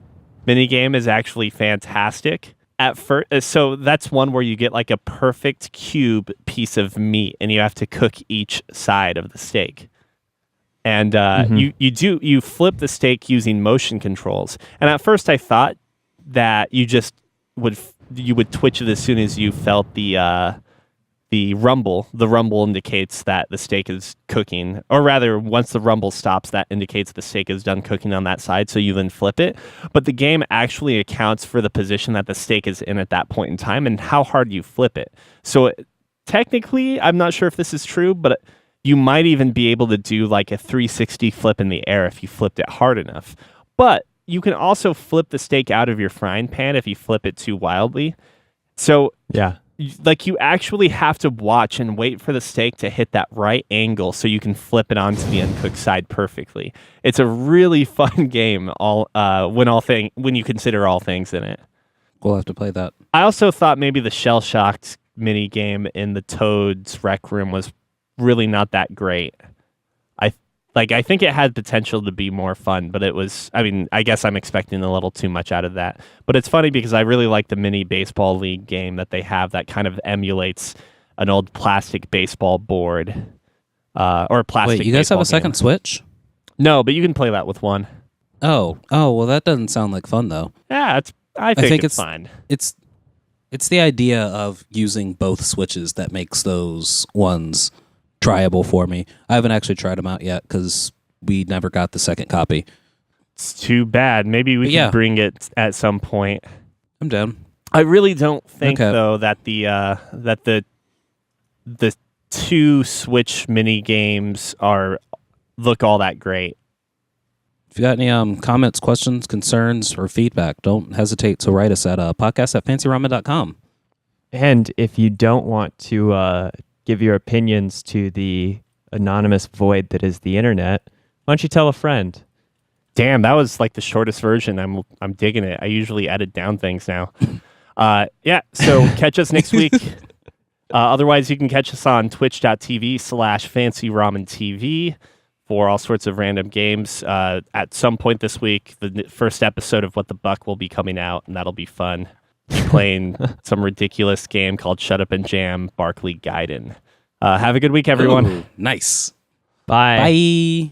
minigame is actually fantastic. At first, so that's one where you get like a perfect cube piece of meat, and you have to cook each side of the steak. And you flip the steak using motion controls. And at first I thought that you would twitch it as soon as you felt the rumble. The rumble indicates that the steak is cooking, or rather, once the rumble stops, that indicates the steak is done cooking on that side. So you then flip it. But the game actually accounts for the position that the steak is in at that point in time and how hard you flip it. So technically, I'm not sure if this is true, but you might even be able to do like a 360 flip in the air if you flipped it hard enough. But you can also flip the steak out of your frying pan if you flip it too wildly. So Yeah. like you actually have to watch and wait for the steak to hit that right angle so you can flip it onto the uncooked side perfectly. It's a really fun game when you consider all things in it. We'll have to play that. I also thought maybe the shell shocked mini game in the Toad's Rec Room was really not that great. I think it had potential to be more fun, but it was, I mean, I guess I'm expecting a little too much out of that. But it's funny because I really like the mini baseball league game that they have that kind of emulates an old plastic baseball board or a plastic. Wait, you guys have a second game. Switch? No, but you can play that with one. Oh, well, that doesn't sound like fun though. Yeah, I think it's fine. It's the idea of using both Switches that makes those ones tryable for me. I haven't actually tried them out yet because we never got the second copy. It's too bad. Maybe we can bring it at some point. I'm down. I really don't think though that the two Switch mini games look all that great. If you got any comments, questions, concerns, or feedback, don't hesitate to write us at podcast@fancyramen.com. And if you don't want to give your opinions to the anonymous void that is the internet, why don't you tell a friend? Damn, that was like the shortest version. I'm digging it. I usually edit down things now. So catch us next week. Otherwise, you can catch us on twitch.tv/fancyRamenTV for all sorts of random games. At some point this week, the first episode of What the Buck will be coming out, and that'll be fun. Playing some ridiculous game called Shut Up and Jam Barkley Gaiden. Have a good week, everyone. Ooh, nice. Bye. Bye.